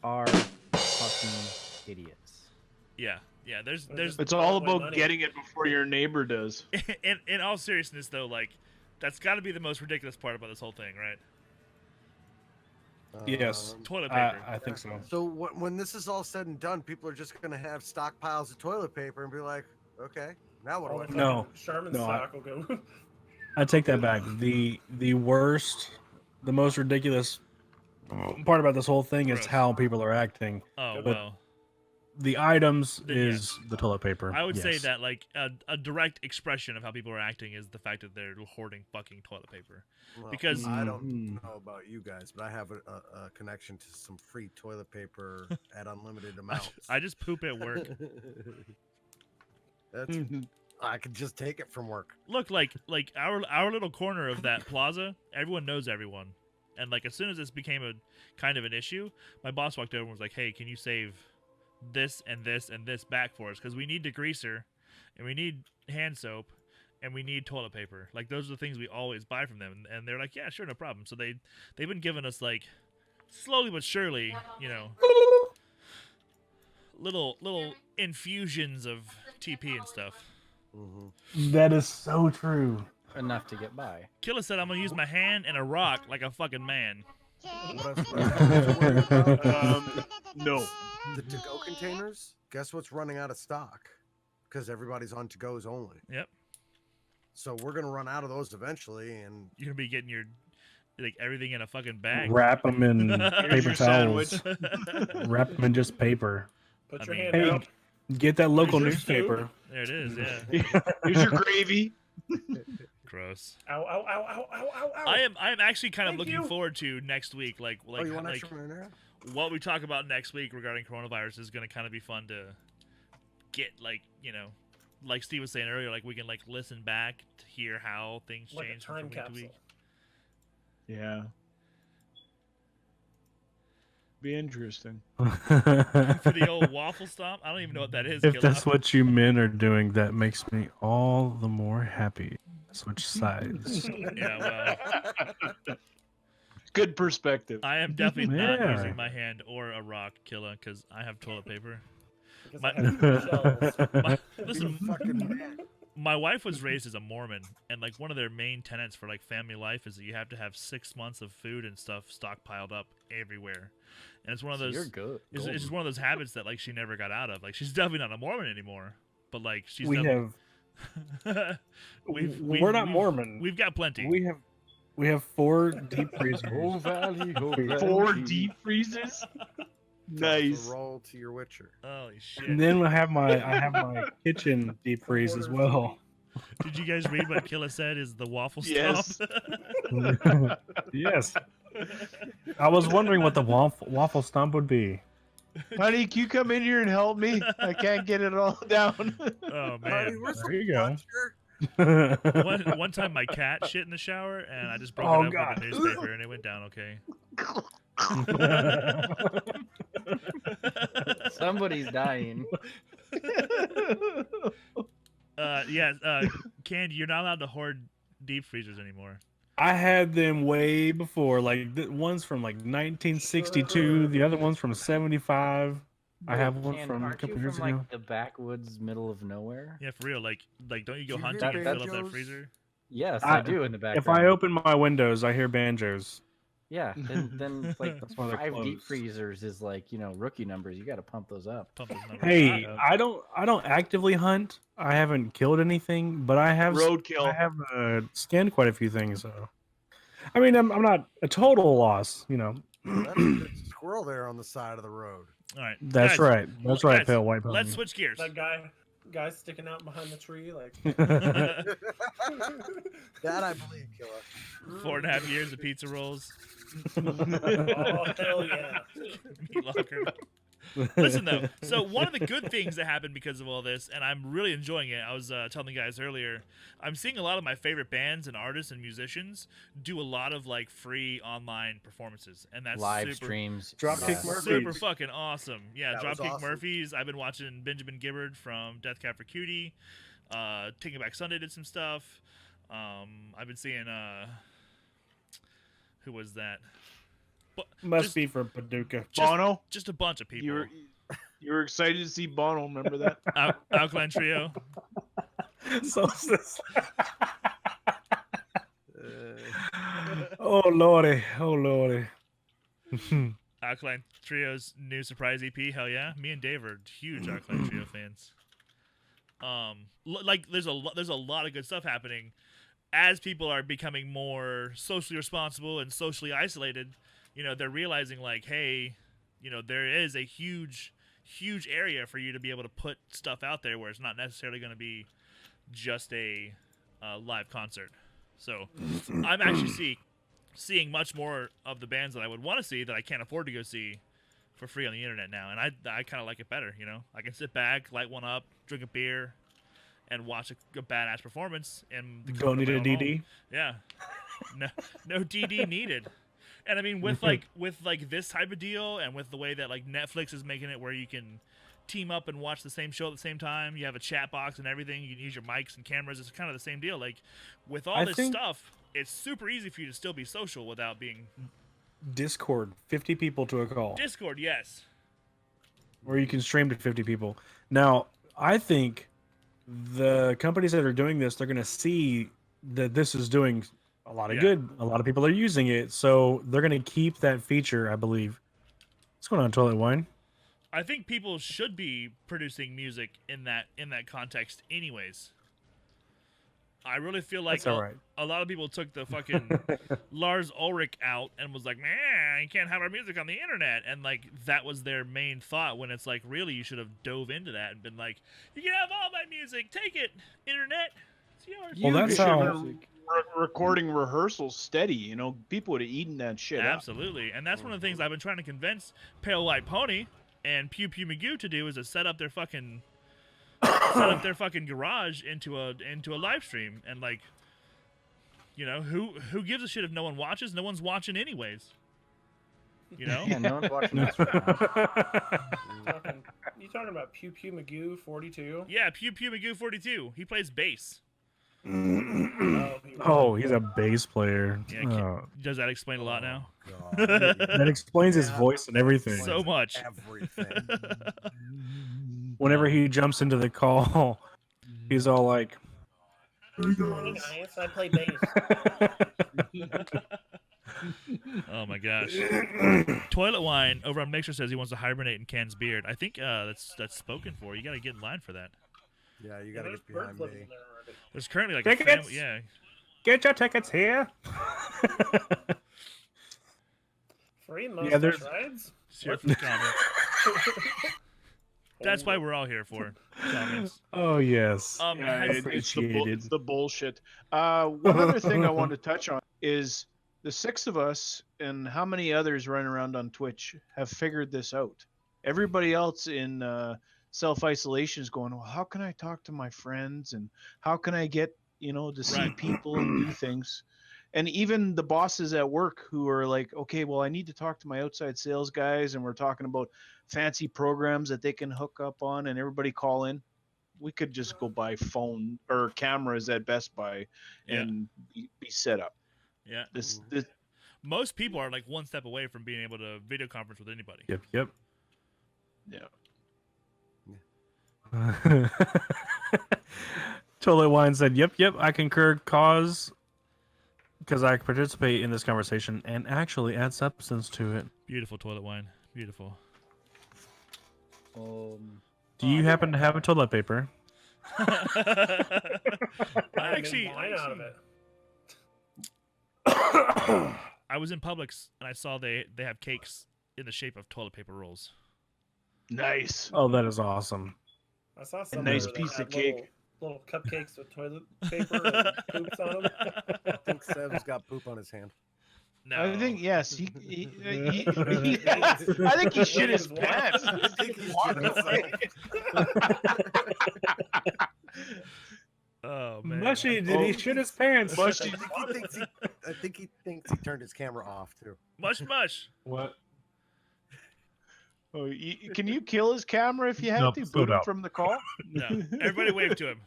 are fucking idiots. Yeah. There's It's all Away about money. getting it before your neighbor does. in all seriousness though, like that's got to be the most ridiculous part about this whole thing, right? Yes. Toilet paper. I think so. So when this is all said and done, people are just going to have stockpiles of toilet paper and be like, okay, now what do I do? No. Sherman No, stock will go. I take that back. The worst, the most ridiculous part about this whole thing is Gross. how people are acting. Oh but- well. The items Then is the toilet paper. I would say Yes. that like a direct expression of how people are acting is the fact that they're hoarding fucking toilet paper. Well, because- I don't Mm. know about you guys, but I have a connection to some free toilet paper at unlimited amounts. I just poop at work. That's, I could just take it from work. Look, like our little corner of that plaza, everyone knows everyone. And like as soon as this became a kind of an issue, my boss walked over and was like, "Hey, can you save this and this and this back for us? Because we need degreaser, and we need hand soap, and we need toilet paper. Like those are the things we always buy from them." And they're like, "Yeah, sure, no problem." So they've been giving us like slowly but surely, little infusions of TP and stuff. That is so true. Enough to get by. Killa said, "I'm gonna use my hand and a rock like a fucking man." What I was worried about, No. the to-go containers, guess what's running out of stock? Because everybody's on to-goes only. Yep. So we're going to run out of those eventually, and You're gonna be getting your everything in a fucking bag. Wrap them in Here's paper your towels. sandwich. Wrap them in just paper. Put I your mean- hand Hey, out. get that local Here's your newspaper. There it is. Yeah. Here's your gravy. Gross. Ow, ow, ow, ow, ow, ow, ow. I am actually kind of Thank looking you. forward to next week. Like oh, you want like extra marinara? what we talk about next week regarding coronavirus is going to kind of be fun to get, like Steve was saying earlier, like we can like listen back to hear how things Like a change from time week to capsule. week. Yeah. Be interesting. For the old waffle stomp, I don't even know what that is. If Killa. that's what you men are doing, that makes me all the more happy. Switch sides. Yeah, well, Good perspective. I am definitely not Yeah. using my hand or a rock, Killa, because I have toilet paper. Because My- I have shells. My, You listen, fucking man. my wife was raised as a Mormon, and like one of their main tenets for like family life is that you have to have 6 months of food and stuff stockpiled up everywhere. And it's one of So those. you're good. It's just one of those habits that like she never got out of. Like she's definitely not a Mormon anymore, but like she's. We definitely- have. we've We're not we've- Mormon. We've got plenty. We have 4 deep freezers. Four deep freezes. Nice. Roll to your Witcher. Holy shit! And then I have my kitchen deep freeze as well. Did you guys read what Killa said? Is the waffle Yes. stomp? Yes. I was wondering what the waffle stump would be. Honey, can you come in here and help me? I can't get it all down. Oh Honey, man! where's There the you go. plunger? One time my cat shit in the shower, and I just broke Oh, it up God. with a newspaper, and it went down okay. Somebody's dying. Candy, you're not allowed to hoard deep freezers anymore. I had them way before, like one's from like 1962, Sure. the other one's from 75. I have one Ken, from a aren't couple you years from ago. like the backwoods, middle of nowhere? Yeah, for real. Like, don't you go Do you hunting hear and fill up that banjos? freezer? Yes, I- I do in the background. If I open my windows, I hear banjos. Yeah, then like That's why they're 5 deep closed. freezers is like rookie numbers. You got to pump those up. Pump those numbers. Hey, up. I don't actively hunt. I haven't killed anything, but I have Roadkill. scanned quite a few things. So, I mean, I'm not a total loss. That's a good squirrel there on the side of the road. All right. That's guys, right. That's right, guys, Pale White Pony. Let's switch gears. That guy sticking out behind the tree, like That I believe, Killer. 4.5 years of pizza rolls. oh hell yeah. Meat locker. Listen though, so one of the good things that happened because of all this, and I'm really enjoying it. I was telling the guys earlier, I'm seeing a lot of my favorite bands and artists and musicians do a lot of like free online performances, and that's Live super, streams. Dropkick yes. Murphys. super fucking awesome. Yeah, That was Dropkick awesome. Murphys. I've been watching Benjamin Gibbard from Death Cab for Cutie. Taking Back Sunday did some stuff. I've been seeing who was that? Must just- be from Paducah. Bono. Just a bunch of people. You were excited to see Bono. Remember that? Alkaline Trio. So oh lordy, oh lordy. Alkaline Trio's new surprise EP. Hell yeah, me and Dave are huge Alkaline Trio fans. Like there's a lot of good stuff happening as people are becoming more socially responsible and socially isolated. They're realizing like, hey, there is a huge area for you to be able to put stuff out there where it's not necessarily going to be just a live concert. So I'm actually seeing much more of the bands that I would want to see that I can't afford to go see for free on the internet now, and I kind of like it better. I can sit back, light one up, drink a beer, and watch a badass performance. And Don't need a DD. Yeah, no DD needed. And I mean, with this type of deal, and with the way that like Netflix is making it, where you can team up and watch the same show at the same time, you have a chat box and everything. You can use your mics and cameras. It's kind of the same deal. Like with all this stuff, it's super easy for you to still be social without being. Discord, 50 people to a call. Discord, yes. Or you can stream to 50 people. Now, I think the companies that are doing this, they're going to see that this is doing a lot of good. A lot of people are using it, so they're going to keep that feature, I believe. What's going on, Toilet Wine? I think people should be producing music in that context, anyways. I really feel like That's all right. a lot of people took the fucking Lars Ulrich out and was like, man, you can't have our music on the internet. And like that was their main thought, when it's like, really, you should have dove into that and been like, you can have all my music, take it, internet, it's yours. Well, that's how. Recording rehearsals steady. People would have eaten that shit up. Absolutely. And that's one of the things I've been trying to convince Pale White Pony and Pew Pew Magoo to do, is to set up their fucking garage into a live stream. And like, who gives a shit if no one watches? No one's watching anyways. Yeah, no one's watching this right now. You talking about Pew Pew Magoo 42? Yeah, Pew Pew Magoo 42. He plays bass. Oh, he's a bass player. Yeah, does that explain a lot now? God. That explains his voice and everything. So much. Everything. Whenever he jumps into the call, he's all like, Morning, Ice. I play bass. Oh my gosh. Toilet Wine over on Mixer says he wants to hibernate in Ken's beard. I think that's spoken for. You got to get in line for that. Yeah, you gotta There's get behind bird flipping me. there already. There's currently like Tickets! a family. Yeah. get your tickets here. Free Yeah, there's- mustache rides? Share for the comments. That's why we're all here for comments. Oh yes. Yeah, Has- Appreciated. it's the bullshit. One other thing I wanted to touch on is the six of us and how many others running around on Twitch have figured this out. Everybody else in self-isolation is going, well, how can I talk to my friends and how can I get to see Right. people and do things. And even the bosses at work who are like, okay, well, I need to talk to my outside sales guys, and we're talking about fancy programs that they can hook up on, and everybody call in. We could just go buy phone or cameras at Best Buy and be set up. Yeah. This Most people are like one step away from being able to video conference with anybody. Yep. yeah. Totally Wine said, yep, I concur, cause because I participate in this conversation and actually add substance to it. Beautiful toilet wine. Beautiful. Do you happen to have a toilet paper? I I actually, wine out of it. I was in Publix and I saw they have cakes in the shape of toilet paper rolls. Nice. Oh, that is awesome. I saw A some nice piece of cake. Little cupcakes with toilet paper and poops on them. I think Seb's got poop on his hand. No, I think yes. He I think he shit his pants. I think he's doing Oh man. Mushy, did he shit his pants? Mushy. I think he thinks he turned his camera off too. Mush. What? Oh, can you kill his camera if you have Nope, to? put Boot it him out. from the call? No, everybody wave to him.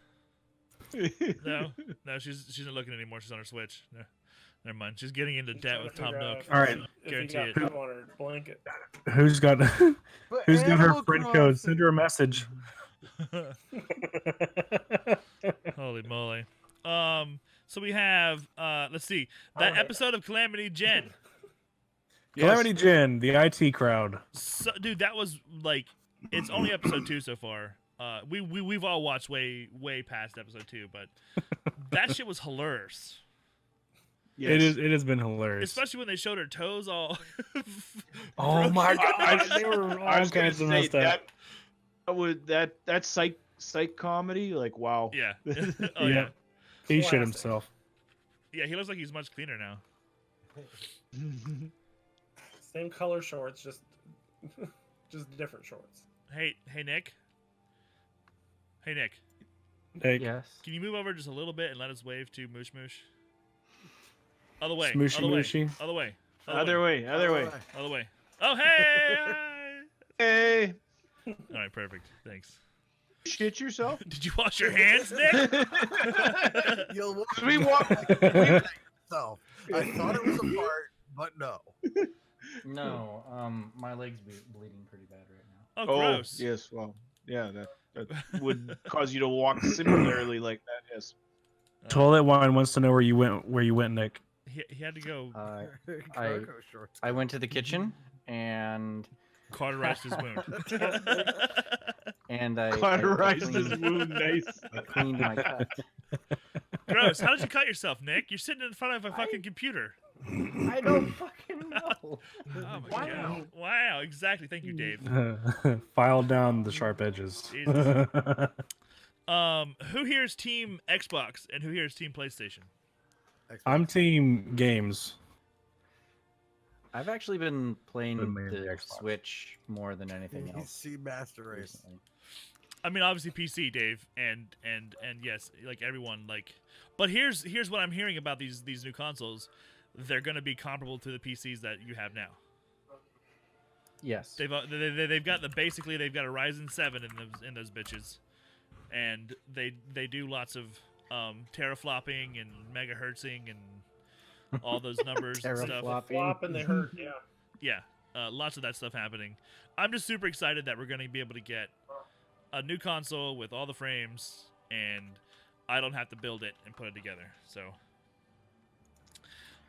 No, she's not looking anymore. She's on her Switch. No, never mind. She's getting into debt with Tom Nook. All right. If Guarantee you it. got poop on her blanket. Who's got But who's got her Animal friend code? Crossing- Send her a message. Holy moly. So we have let's see that episode of Calamity Jen. Calamity Jen, the IT crowd. So, dude, that was like it's only episode 2 so far. We've all watched way past episode 2, but that shit was hilarious. Yes. It has been hilarious. Especially when they showed her toes all. Oh my god, they were I all was gonna kinds of say messed up. that psych comedy, like wow. Yeah. Oh yeah. He shit Classic. himself. Yeah, he looks like he's much cleaner now. Same color shorts, just different shorts. Hey Nick. Hey Nick, Hey, Yes. can you move over just a little bit and let us wave to Moosh Moosh? Other way. Smooshy Other way. mooshy. Other way. Other way. Other way. Oh hey! Hi! Hey, All right, perfect. Thanks. shit yourself. Did you wash your hands, Nick? You'll watch We walk. yourself. I thought it was a fart, but no. No, my leg's bleeding pretty bad right now. Oh, gross. Yes. Well, yeah. That would cause you to walk similarly like that. Yes. Toilet Wine wants to know where you went, Nick. He had to go Cargo shorts. I went to the kitchen and cauterize his wound. I Cauterized his cleaned- wound. Nice. I cleaned my cut. Gross. How did you cut yourself, Nick? You're sitting in front of a fucking computer. I don't fucking know. Oh my god. Wow. Exactly. Thank you, Dave. File down the sharp edges. Jesus. Who here is Team Xbox and who here is Team PlayStation? I'm team games. I've actually been playing Been mainly the Xbox. Switch more than anything else PC Master Race. recently. I mean, obviously PC, Dave, and yes, like everyone, like. But here's what I'm hearing about these new consoles. They're going to be comparable to the PCs that you have now. Yes. They've got they've got a Ryzen 7 in those bitches, and they do lots of teraflopping and megahertzing and all those numbers and stuff. Teraflopping. Flop and they hurt. Yeah. Yeah, lots of that stuff happening. I'm just super excited that we're going to be able to get a new console with all the frames, and I don't have to build it and put it together. So,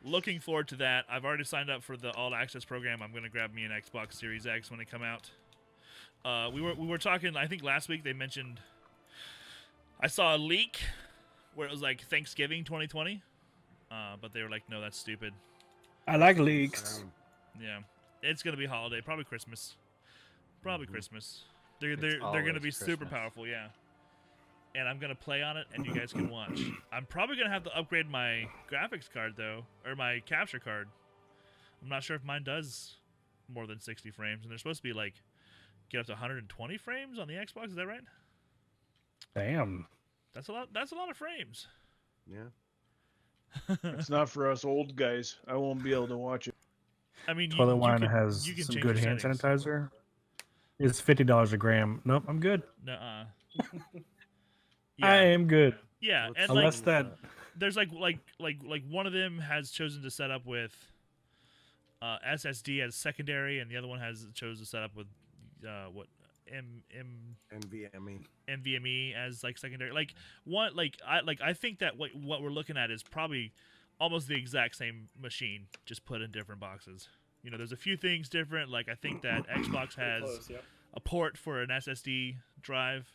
looking forward to that. I've already signed up for the All Access program. I'm going to grab me an Xbox Series X when they come out. We were talking. I think last week they mentioned. I saw a leak where it was like Thanksgiving 2020, but they were like, "No, that's stupid." I like leaks. Yeah, it's gonna be holiday, probably Christmas. Probably Christmas. They're It's gonna be always super Christmas. powerful, yeah. And I'm gonna play on it, and you guys can watch. I'm probably gonna have to upgrade my graphics card though, or my capture card. I'm not sure if mine does more than 60 frames, and they're supposed to be like get up to 120 frames on the Xbox. Is that right? Damn. That's a lot. That's a lot of frames. Yeah. It's not for us old guys. I won't be able to watch it. I mean, Toilet wine can, has you can some change good your hand settings. sanitizer. It's $50 a gram. Nope, I'm good. Nuh-uh. I am good. Yeah, What and song like Unless is that there's like one of them has chosen to set up with SSD as secondary, and the other one has chosen to set up with what NVMe. NVMe as like secondary. Like one I think that what we're looking at is probably almost the exact same machine, just put in different boxes. You know, there's a few things different. Like I think that Xbox has Close, yep. a port for an SSD drive,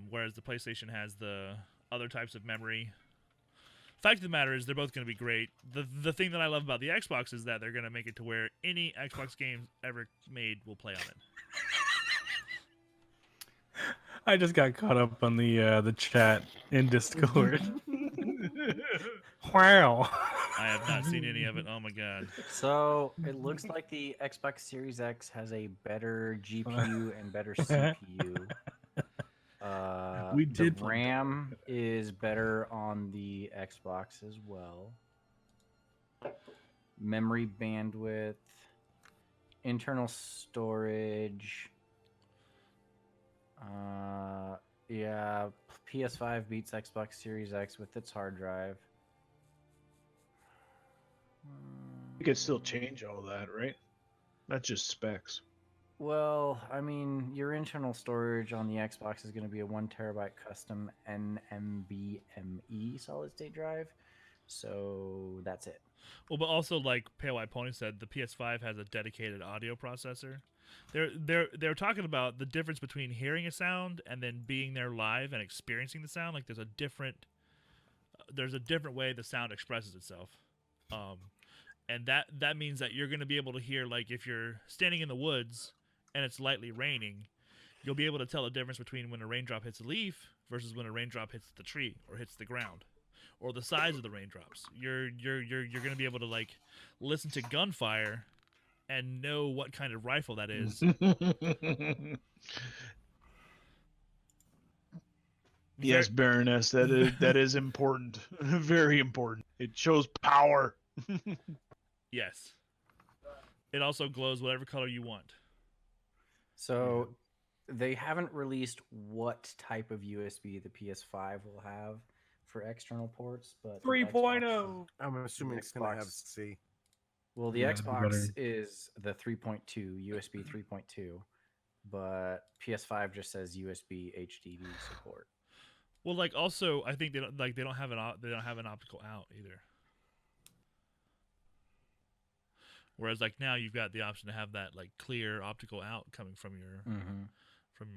whereas the PlayStation has the other types of memory. Fact of the matter is, they're both going to be great. The thing that I love about the Xbox is that they're going to make it to where any Xbox game ever made will play on it. I just got caught up on the chat in Discord. Wow. I have not seen any of it. Oh my god. So it looks like the Xbox Series X has a better GPU and better CPU. We did The find RAM is better on the Xbox as well. Memory bandwidth, internal storage. Yeah, PS5 beats Xbox Series X with its hard drive. You could still change all that, right? Not just specs. Well, I mean, your internal storage on the Xbox is going to be a 1 terabyte custom NVMe solid state drive. So that's it. Well, but also like Pale White Pony said, the PS5 has a dedicated audio processor. They're talking about the difference between hearing a sound and then being there live and experiencing the sound. Like there's a different way the sound expresses itself. And that means that you're going to be able to hear, like if you're standing in the woods and it's lightly raining, you'll be able to tell the difference between when a raindrop hits a leaf versus when a raindrop hits the tree or hits the ground, or the size of the raindrops. You're going to be able to like listen to gunfire and know what kind of rifle that is. Yes, Baroness, that is important. Very important. It shows power. Yes. It also glows whatever color you want. So they haven't released what type of USB the PS5 will have for external ports, but the Xbox- 3.0. I'm assuming it's going to have Xbox. C. Well, the Yeah, it'd be Xbox better. is the 3.2 USB 3.2, but PS5 just says USB HDD support. Well, like also, I think they don't have an optical out either. Whereas like now you've got the option to have that like clear optical out coming from your your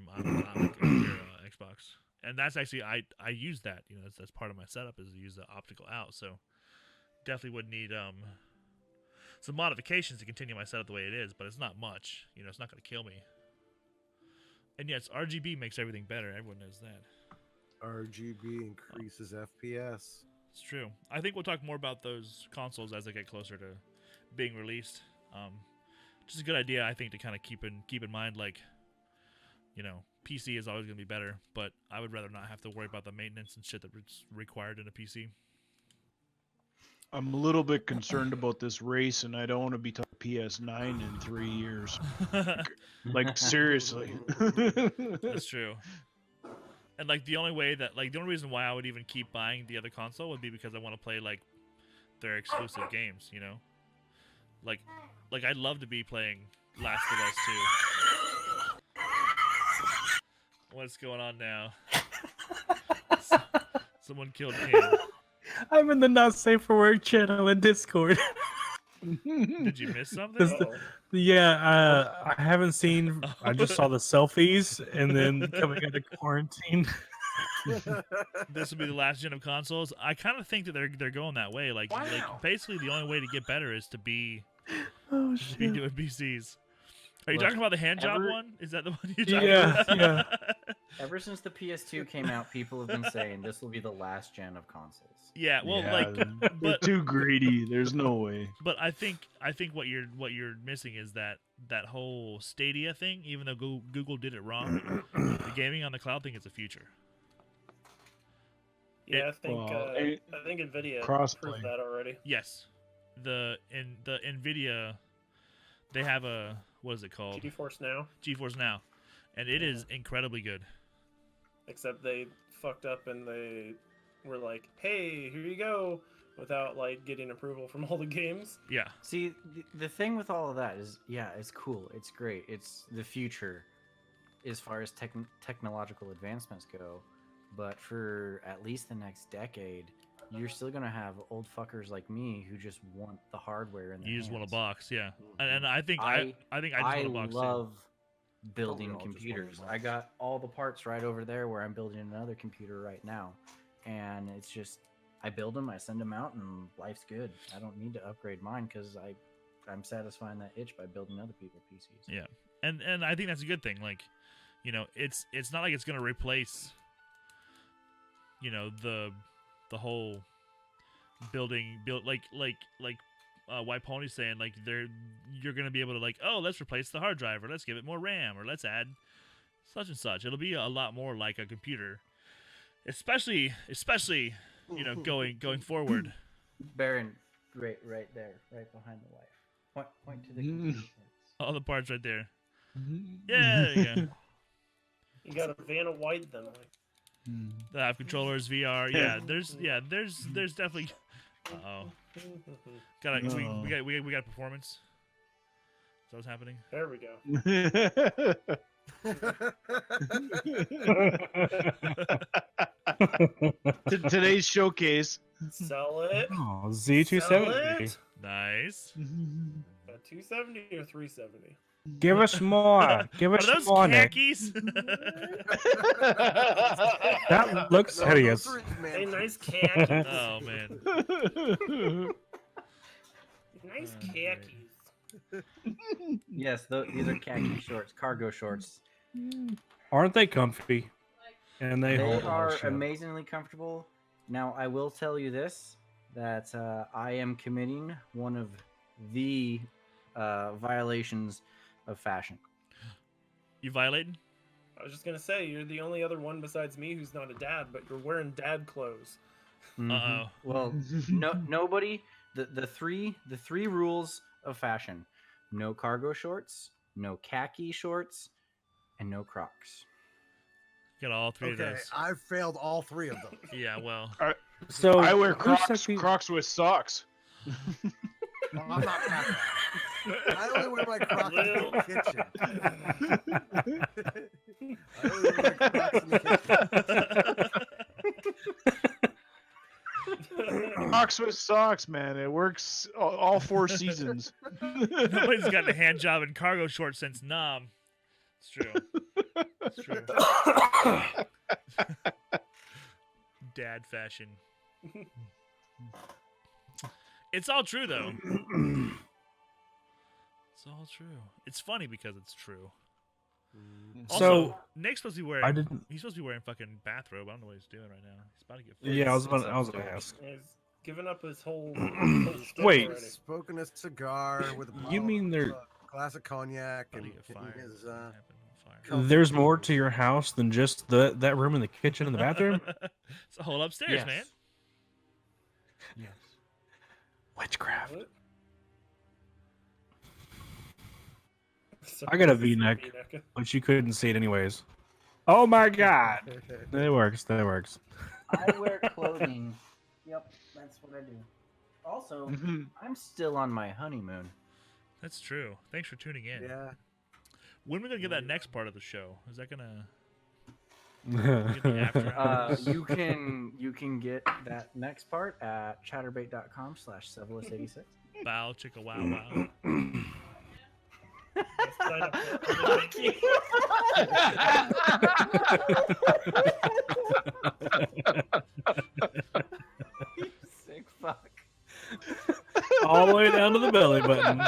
Xbox, and that's actually I use that. You know, that's part of my setup is to use the optical out. So definitely would need some modifications to continue my setup the way it is, but it's not much. You know, it's not going to kill me. And yes, RGB makes everything better. Everyone knows that. RGB increases FPS. It's true. I think we'll talk more about those consoles as they get closer to being released. Just a good idea, I think, to kind of keep in mind, like, you know, PC is always going to be better, but I would rather not have to worry about the maintenance and shit that's required in a PC. I'm a little bit concerned about this race, and I don't want to be talking PS9 in 3 years. Like, seriously. That's true. And like the only reason why I would even keep buying the other console would be because I want to play like their exclusive games, you know? Like I'd love to be playing Last of Us 2. What's going on now? Someone killed King. I'm in the not safe for work channel in Discord. Did you miss something? Yeah, I haven't seen. I just saw the selfies and then coming out of quarantine. This will be the last gen of consoles. I kind of think that they're going that way. Like basically the only way to get better is to be Oh doing PCs. Are you talking about the hand job one? Is that the one you're talking Yeah, about? yeah. Ever since the PS2 came out, people have been saying this will be the last gen of consoles. Yeah, well, Yeah, like, they're but too greedy. There's no way. but I think what you're missing is that whole Stadia thing. Even though Google did it wrong, the gaming on the cloud thing is the future. Yeah, I think Well, I think Nvidia crossplay. proved that already. Yes, the Nvidia, they have a, what is it called? GeForce Now. GeForce Now, and it is incredibly good. Except they fucked up and they were like, "Hey, here you go," without like getting approval from all the games. Yeah. See, the thing with all of that is, yeah, it's cool. It's great. It's the future as far as technological advancements go. But for at least the next decade, you're still going to have old fuckers like me who just want the hardware in their You just want a hands. box, yeah. And I think I think I just want a box love we building all just want a computers. box? I got all the parts right over there where I'm building another computer right now. And it's just, I build them, I send them out, and life's good. I don't need to upgrade mine because I'm satisfying that itch by building other people's PCs. Yeah. And I think that's a good thing. Like, you know, it's not like it's gonna replace, you know, the whole build like White Pony's saying, like you're gonna be able to, like, oh, let's replace the hard drive, or let's give it more RAM, or let's add such and such. It'll be a lot more like a computer, especially you know, going forward. Baron, right there, right behind the wife. Point to the computer. All the parts right there. Yeah, there you go. You got a Vanna White them. Like, They have controllers, VR. Yeah, there's definitely. Uh-oh. We got performance. Is that what's happening? there we go. Today's showcase. Sell it. Oh, Sell Z270. it. Nice. 270 or 370? Give us more. Give Are us those more, Nick. khakis? That looks hideous. Hey, nice khakis. Oh man. Nice Oh, khakis. Yes, these are khaki shorts, cargo shorts. Aren't they comfy? And they They hold all are shit. amazingly comfortable. Now, I will tell you this, that I am committing one of the violations of fashion. You violating? I was just gonna say, you're the only other one besides me who's not a dad, but you're wearing dad clothes. Uh-oh. Well, nobody. The three rules of fashion: no cargo shorts, no khaki shorts, and no Crocs. Got all three of Okay, those. I've failed all three of them. Yeah, well. So I wear who said Crocs, we- Crocs with socks. Well, I'm not that bad. I only wear my Crocs in the kitchen. I only wear my Crocs in the kitchen. Crocs with socks, man. It works all 4 seasons. Nobody's gotten a hand job in cargo shorts since Nam. It's true. It's true. Dad fashion. It's all true, though. It's all true. It's funny because it's true. Also, So, Nick's supposed to be wearing. I didn't. He's supposed to be wearing fucking bathrobe. I don't know what he's doing right now. He's about to get. Yeah, I was fixed. gonna ask. He's given up his whole. Wait. already. Smoking a cigar with a You mean there- glass of cognac About and to get fired. his Happened on fire. Comfy There's more shoes. to your house than just that room in the kitchen and the bathroom. It's a whole upstairs, Yes. man. Yes. Witchcraft. What? I got a V-neck. But you couldn't see it anyways. Oh my god. That works. That works. I wear clothing. Yep, that's what I do. Also, I'm still on my honeymoon. That's true. Thanks for tuning in. Yeah. When are we gonna get that next part of the show? Is that gonna? Get the after hours? You can get that next part at chatterbait.com/Sevelis86. Bow chicka wow wow. Sign up for You sick fuck. All the way down to the belly button.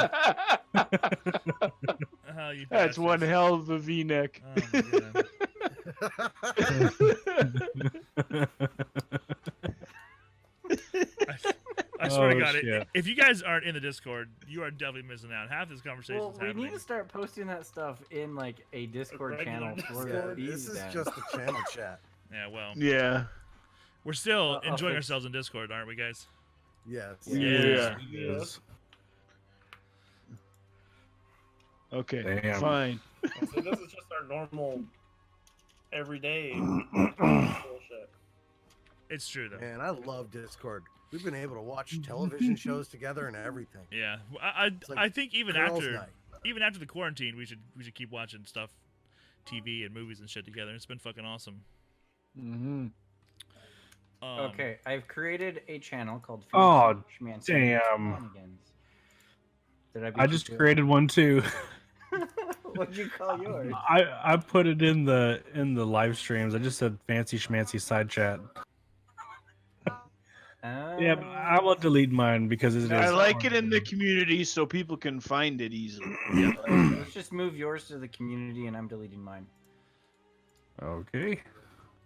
Oh, you That's one bastards. hell of a V-neck. Oh, my God. I swear to Oh, God, shit. if you guys aren't in the Discord, you are definitely missing out. Half this conversation Well, is we happening. need to start posting that stuff in like a Discord regular channel for Discord. these This is then. just a channel chat. Yeah, well, Yeah. We're still I'll enjoying fix- ourselves in Discord, aren't we, guys? Yes. Yeah. Yes. Okay, Damn. fine. So this is just our normal, everyday bullshit. It's true though. Man, I love Discord. We've been able to watch television shows together and everything. Yeah, like I think even girls' after night. the quarantine, we should keep watching stuff, TV and movies and shit together. It's been fucking awesome. Mm-hmm. Okay, I've created a channel called Oh, Schmancy damn. Shenanigans. Did I beat I you just to it? created one too. What'd you call yours? I put it in the live streams. I just said fancy schmancy side chat. Yeah, but I will delete mine because it is. I like it in the community so people can find it easily. Let's just move yours to the community, and I'm deleting mine. Okay.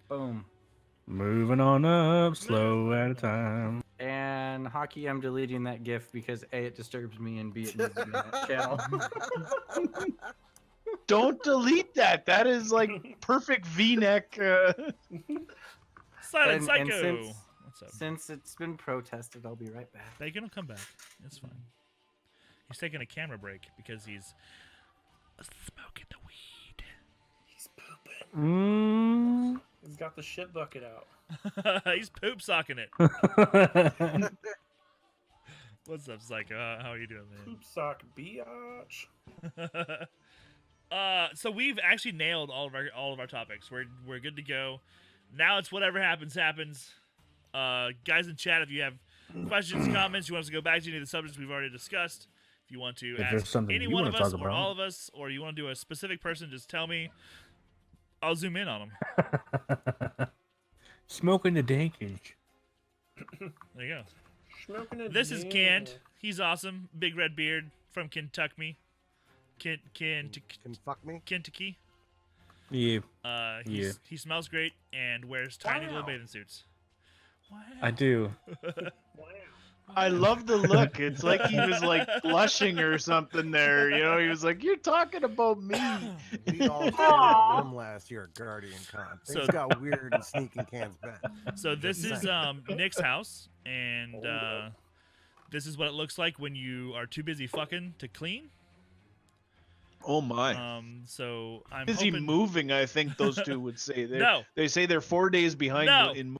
Boom. Moving on up, slow at a time. And hockey, I'm deleting that GIF because A, it disturbs me, and B, it needs to be on that channel. Don't delete that. That is like perfect V-neck. Silent And Psycho. What's up? Since it's been protested, I'll be right back. Bacon will come back. It's fine. He's taking a camera break because he's smoking the weed. He's pooping. Mm. He's got the shit bucket out. He's poop socking it. What's up, Psycho? How are you doing, man? Poop sock biatch. So we've actually nailed all of our topics. We're good to go. Now it's whatever happens. Guys in chat, if you have questions, comments, you want us to go back to any of the subjects we've already discussed, if you want to If there's ask something any you one wanna of us talk or about. all of us, or you want to do a specific person, just tell me. I'll zoom in on them. Smoking the dankage. There you go. Smoking a This is Jen. Canned. He's awesome. Big red beard from Kentucky. Can fuck me? Kentucky. Yeah, He smells great and wears tiny little Wow. bathing suits. Wow. I do. Wow. I love the look. It's like he was like blushing or something there. You know, he was like, "You're talking about me." We all shared a room last year at Guardian Con. Things So- got weird in Sneaking Can's bed. So this Just is saying. Nick's house, and Hold up. this is what it looks like when you are too busy fucking to clean. Oh my. So I'm Busy hoping... moving, I think those two would say. No. They say they're 4 days behind No. in.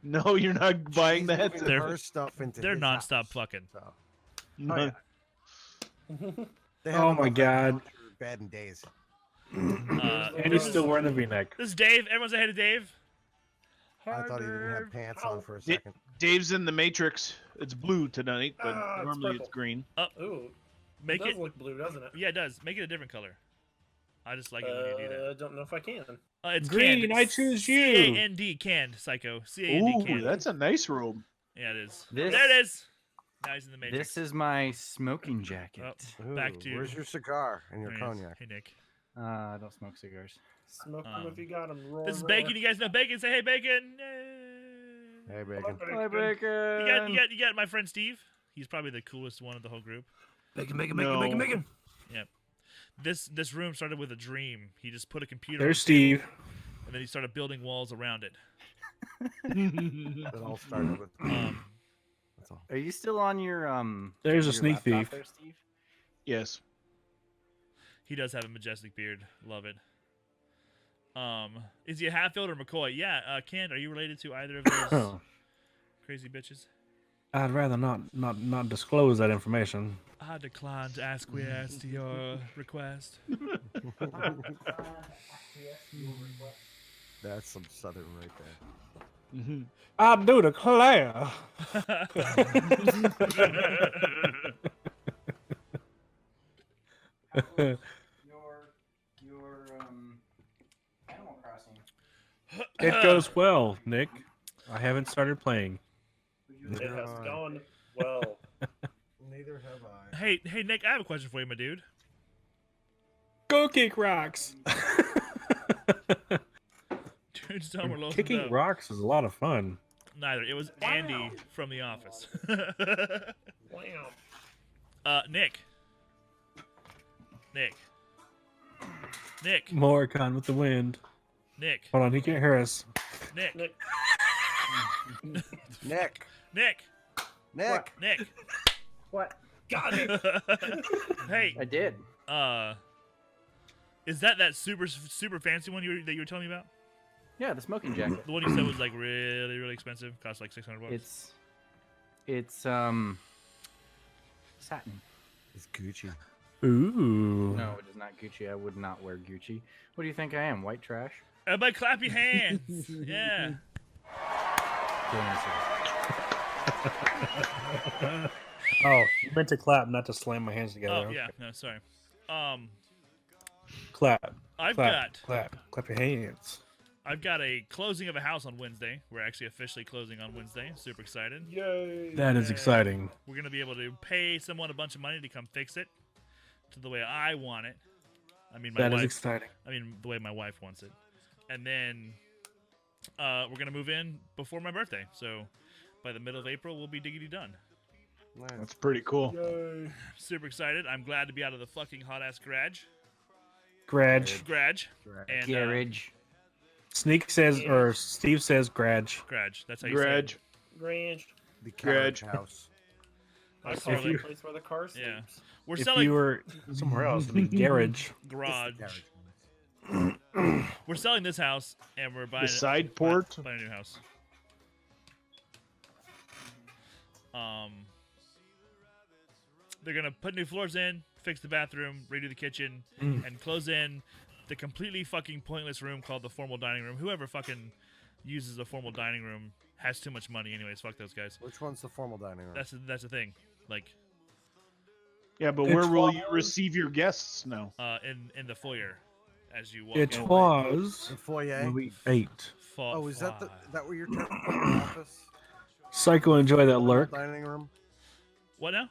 No, you're not buying She's that. moving They're- her stuff into They're his nonstop house, fucking. so. No. Oh, yeah. They Oh haven't my moved God. bad in days. And he's still wearing the V-neck. This is Dave. Everyone say hey to Dave. I thought he didn't have pants on for a Di- second. Dave's in the Matrix. It's blue tonight, but Ah, it's normally it's purple. green. Ooh, Make it it. does look blue, doesn't it? Yeah, it does. Make it a different color. I just like it when you do that. I don't know if I can. It's Green, canned. I choose you. C-A-N-D, canned, Psycho. C-A-N-D, Ooh, canned. that's a nice robe. Yeah, it is. This- There it is. Now he's in the Matrix. This is my smoking jacket. Oh, back Ooh, to... Where's your cigar and your There he is. cognac? Hey, Nick. I don't smoke cigars. Smoke them if you got them. This is Bacon. You guys know Bacon. Say hey, Bacon. Hey, Bacon. Hi, Bacon. You got my friend Steve. He's probably the coolest one of the whole group. Bacon. Yep. This room started with a dream. He just put a computer There's on the table, Steve. and then he started building walls around it. It all started with. That's all. Are you still on your There's a your sneak laptop thief. there, Steve? Yes. He does have a majestic beard. Love it. Is he a Hatfield or McCoy? Yeah, Ken, are you related to either of those crazy bitches? I'd rather not disclose that information. I decline to acquiesce to your request. That's some southern right there. I do declare. Your Animal Crossing. It goes well, Nick. I haven't started playing. It has gone well. Neither have I. Hey, Nick, I have a question for you, my dude. Go kick rocks. Dude, somewhere low. Kicking rocks is a lot of fun. Neither. It was Andy from The Office. Wow. Nick. More con with the wind. Nick. Hold on, he can't hear us. Nick. Nick. Nick. Nick. Nick. Nick. What? Got it. Hey. I did. Is that super fancy one that you were telling me about? Yeah, the smoking jacket. The one you said was like really expensive, cost like $600. It's satin. It's Gucci. Ooh. No, it is not Gucci. I would not wear Gucci. What do you think I am? White trash? Everybody clap your hands. Yeah. Oh, you meant to clap, not to slam my hands together. Oh yeah. No, sorry. Clap. I've Clap your hands. I've got a closing of a house on Wednesday. We're actually officially closing on Wednesday. Super excited. Yay. That is exciting. We're gonna be able to pay someone a bunch of money to come fix it to the way I want it. I mean, That is exciting. I mean, the way my wife wants it. And then we're gonna move in before my birthday. So by the middle of April, we'll be diggity done. Nice. That's pretty cool. Yay. Super excited. I'm glad to be out of the fucking hot ass garage. Garage. And Garage. Sneak says, or Steve says, garage. garage. That's how you say Garage. it. Grange. The Garage. carriage house. I call If it you- a place where the car sleeps. Yeah. We're If selling you were somewhere else, it'd be garage. garage. Carriage. We're selling this house, and we're buying The side port. buying a new house. They're gonna put new floors in, fix the bathroom, redo the kitchen, and close in the completely fucking pointless room called the formal dining room. Whoever fucking uses a formal dining room has too much money. Anyways, fuck those guys. Which one's the formal dining room? That's the thing. Like, Yeah, but It where will you was- receive your guests now? in the foyer, as you walk It in. was The foyer. when we ate. Oh, is that that what you're talking about? Your office? Psycho, enjoy that Formal lurk. dining room. What now?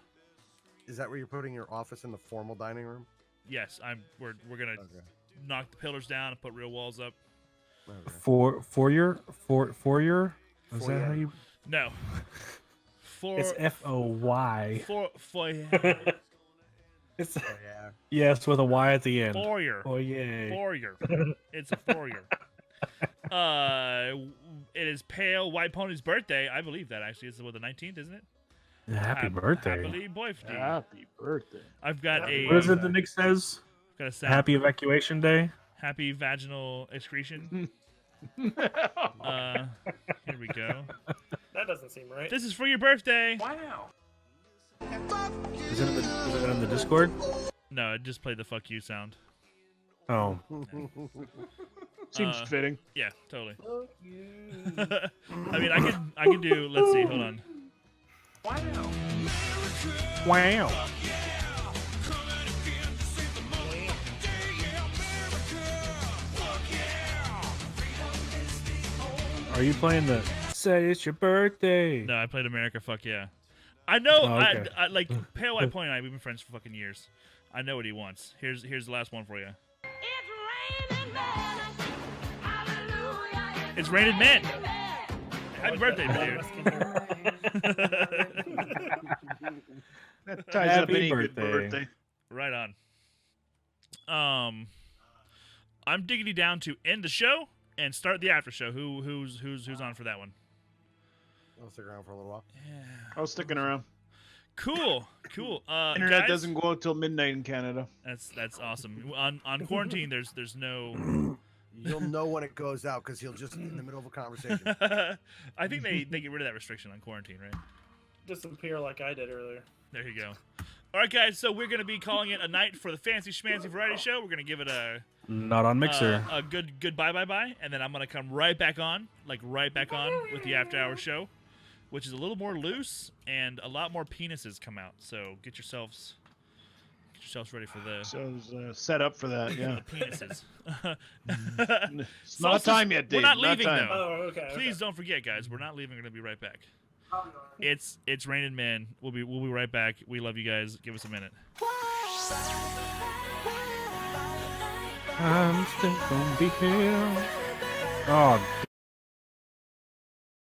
Is that where you're putting your office in the formal dining room? Yes, we're gonna Okay. knock the pillars down and put real walls up. Okay. Foyer. Is that Foyer. how you? No. For It's FOY. foyer. It's Oh, yeah. yes, with a Y at the end. Foyer. Oh yay. Foyer. It's a foyer. It is Pale White Pony's birthday. I believe that actually. It's the 19th, isn't it? Happy birthday. Happy birthday. Happy birthday. I've got a What is it that Nick says? got a sound. Happy evacuation day. Happy vaginal excretion. Here we go. That doesn't seem right. This is for your birthday. Wow. Is it in the Discord? No, it just played the fuck you sound. Oh. Seems fitting. Yeah, totally. Fuck you. I mean, I can do. Let's see. Hold on. Wow. Are you playing the Say It's Your Birthday? No, I played America. Fuck yeah. I know. Oh, okay. I like Pale White Pony and I. We've been friends for fucking years. I know what he wants. Here's the last one for you. It's raining men. Happy birthday, dude. That ties up Happy any good birthday. birthday. Right on. I'm diggity down to end the show and start the after show. Who's on for that one? I'll stick around for a little while. I was sticking around. Cool. Internet Guys, doesn't go out till midnight in Canada. That's awesome. On quarantine, there's no. You'll know when it goes out because he'll just in the middle of a conversation. I think they get rid of that restriction on quarantine, right? Disappear like I did earlier. There you go. All right, guys. So we're gonna be calling it a night for the Fancy Schmancy Variety Show. We're gonna give it Not on Mixer. a good bye, and then I'm gonna come right back on with the after hour show, which is a little more loose and a lot more penises come out. So get yourselves ready for the So set up for that, yeah. penises. It's not time yet, Dave. We're not leaving time. though. Oh, okay. Please don't forget, guys. We're not leaving. We're gonna be right back. It's Raining Men. We'll be right back. We love you guys. Give us a minute. I'm still gonna be here. Oh.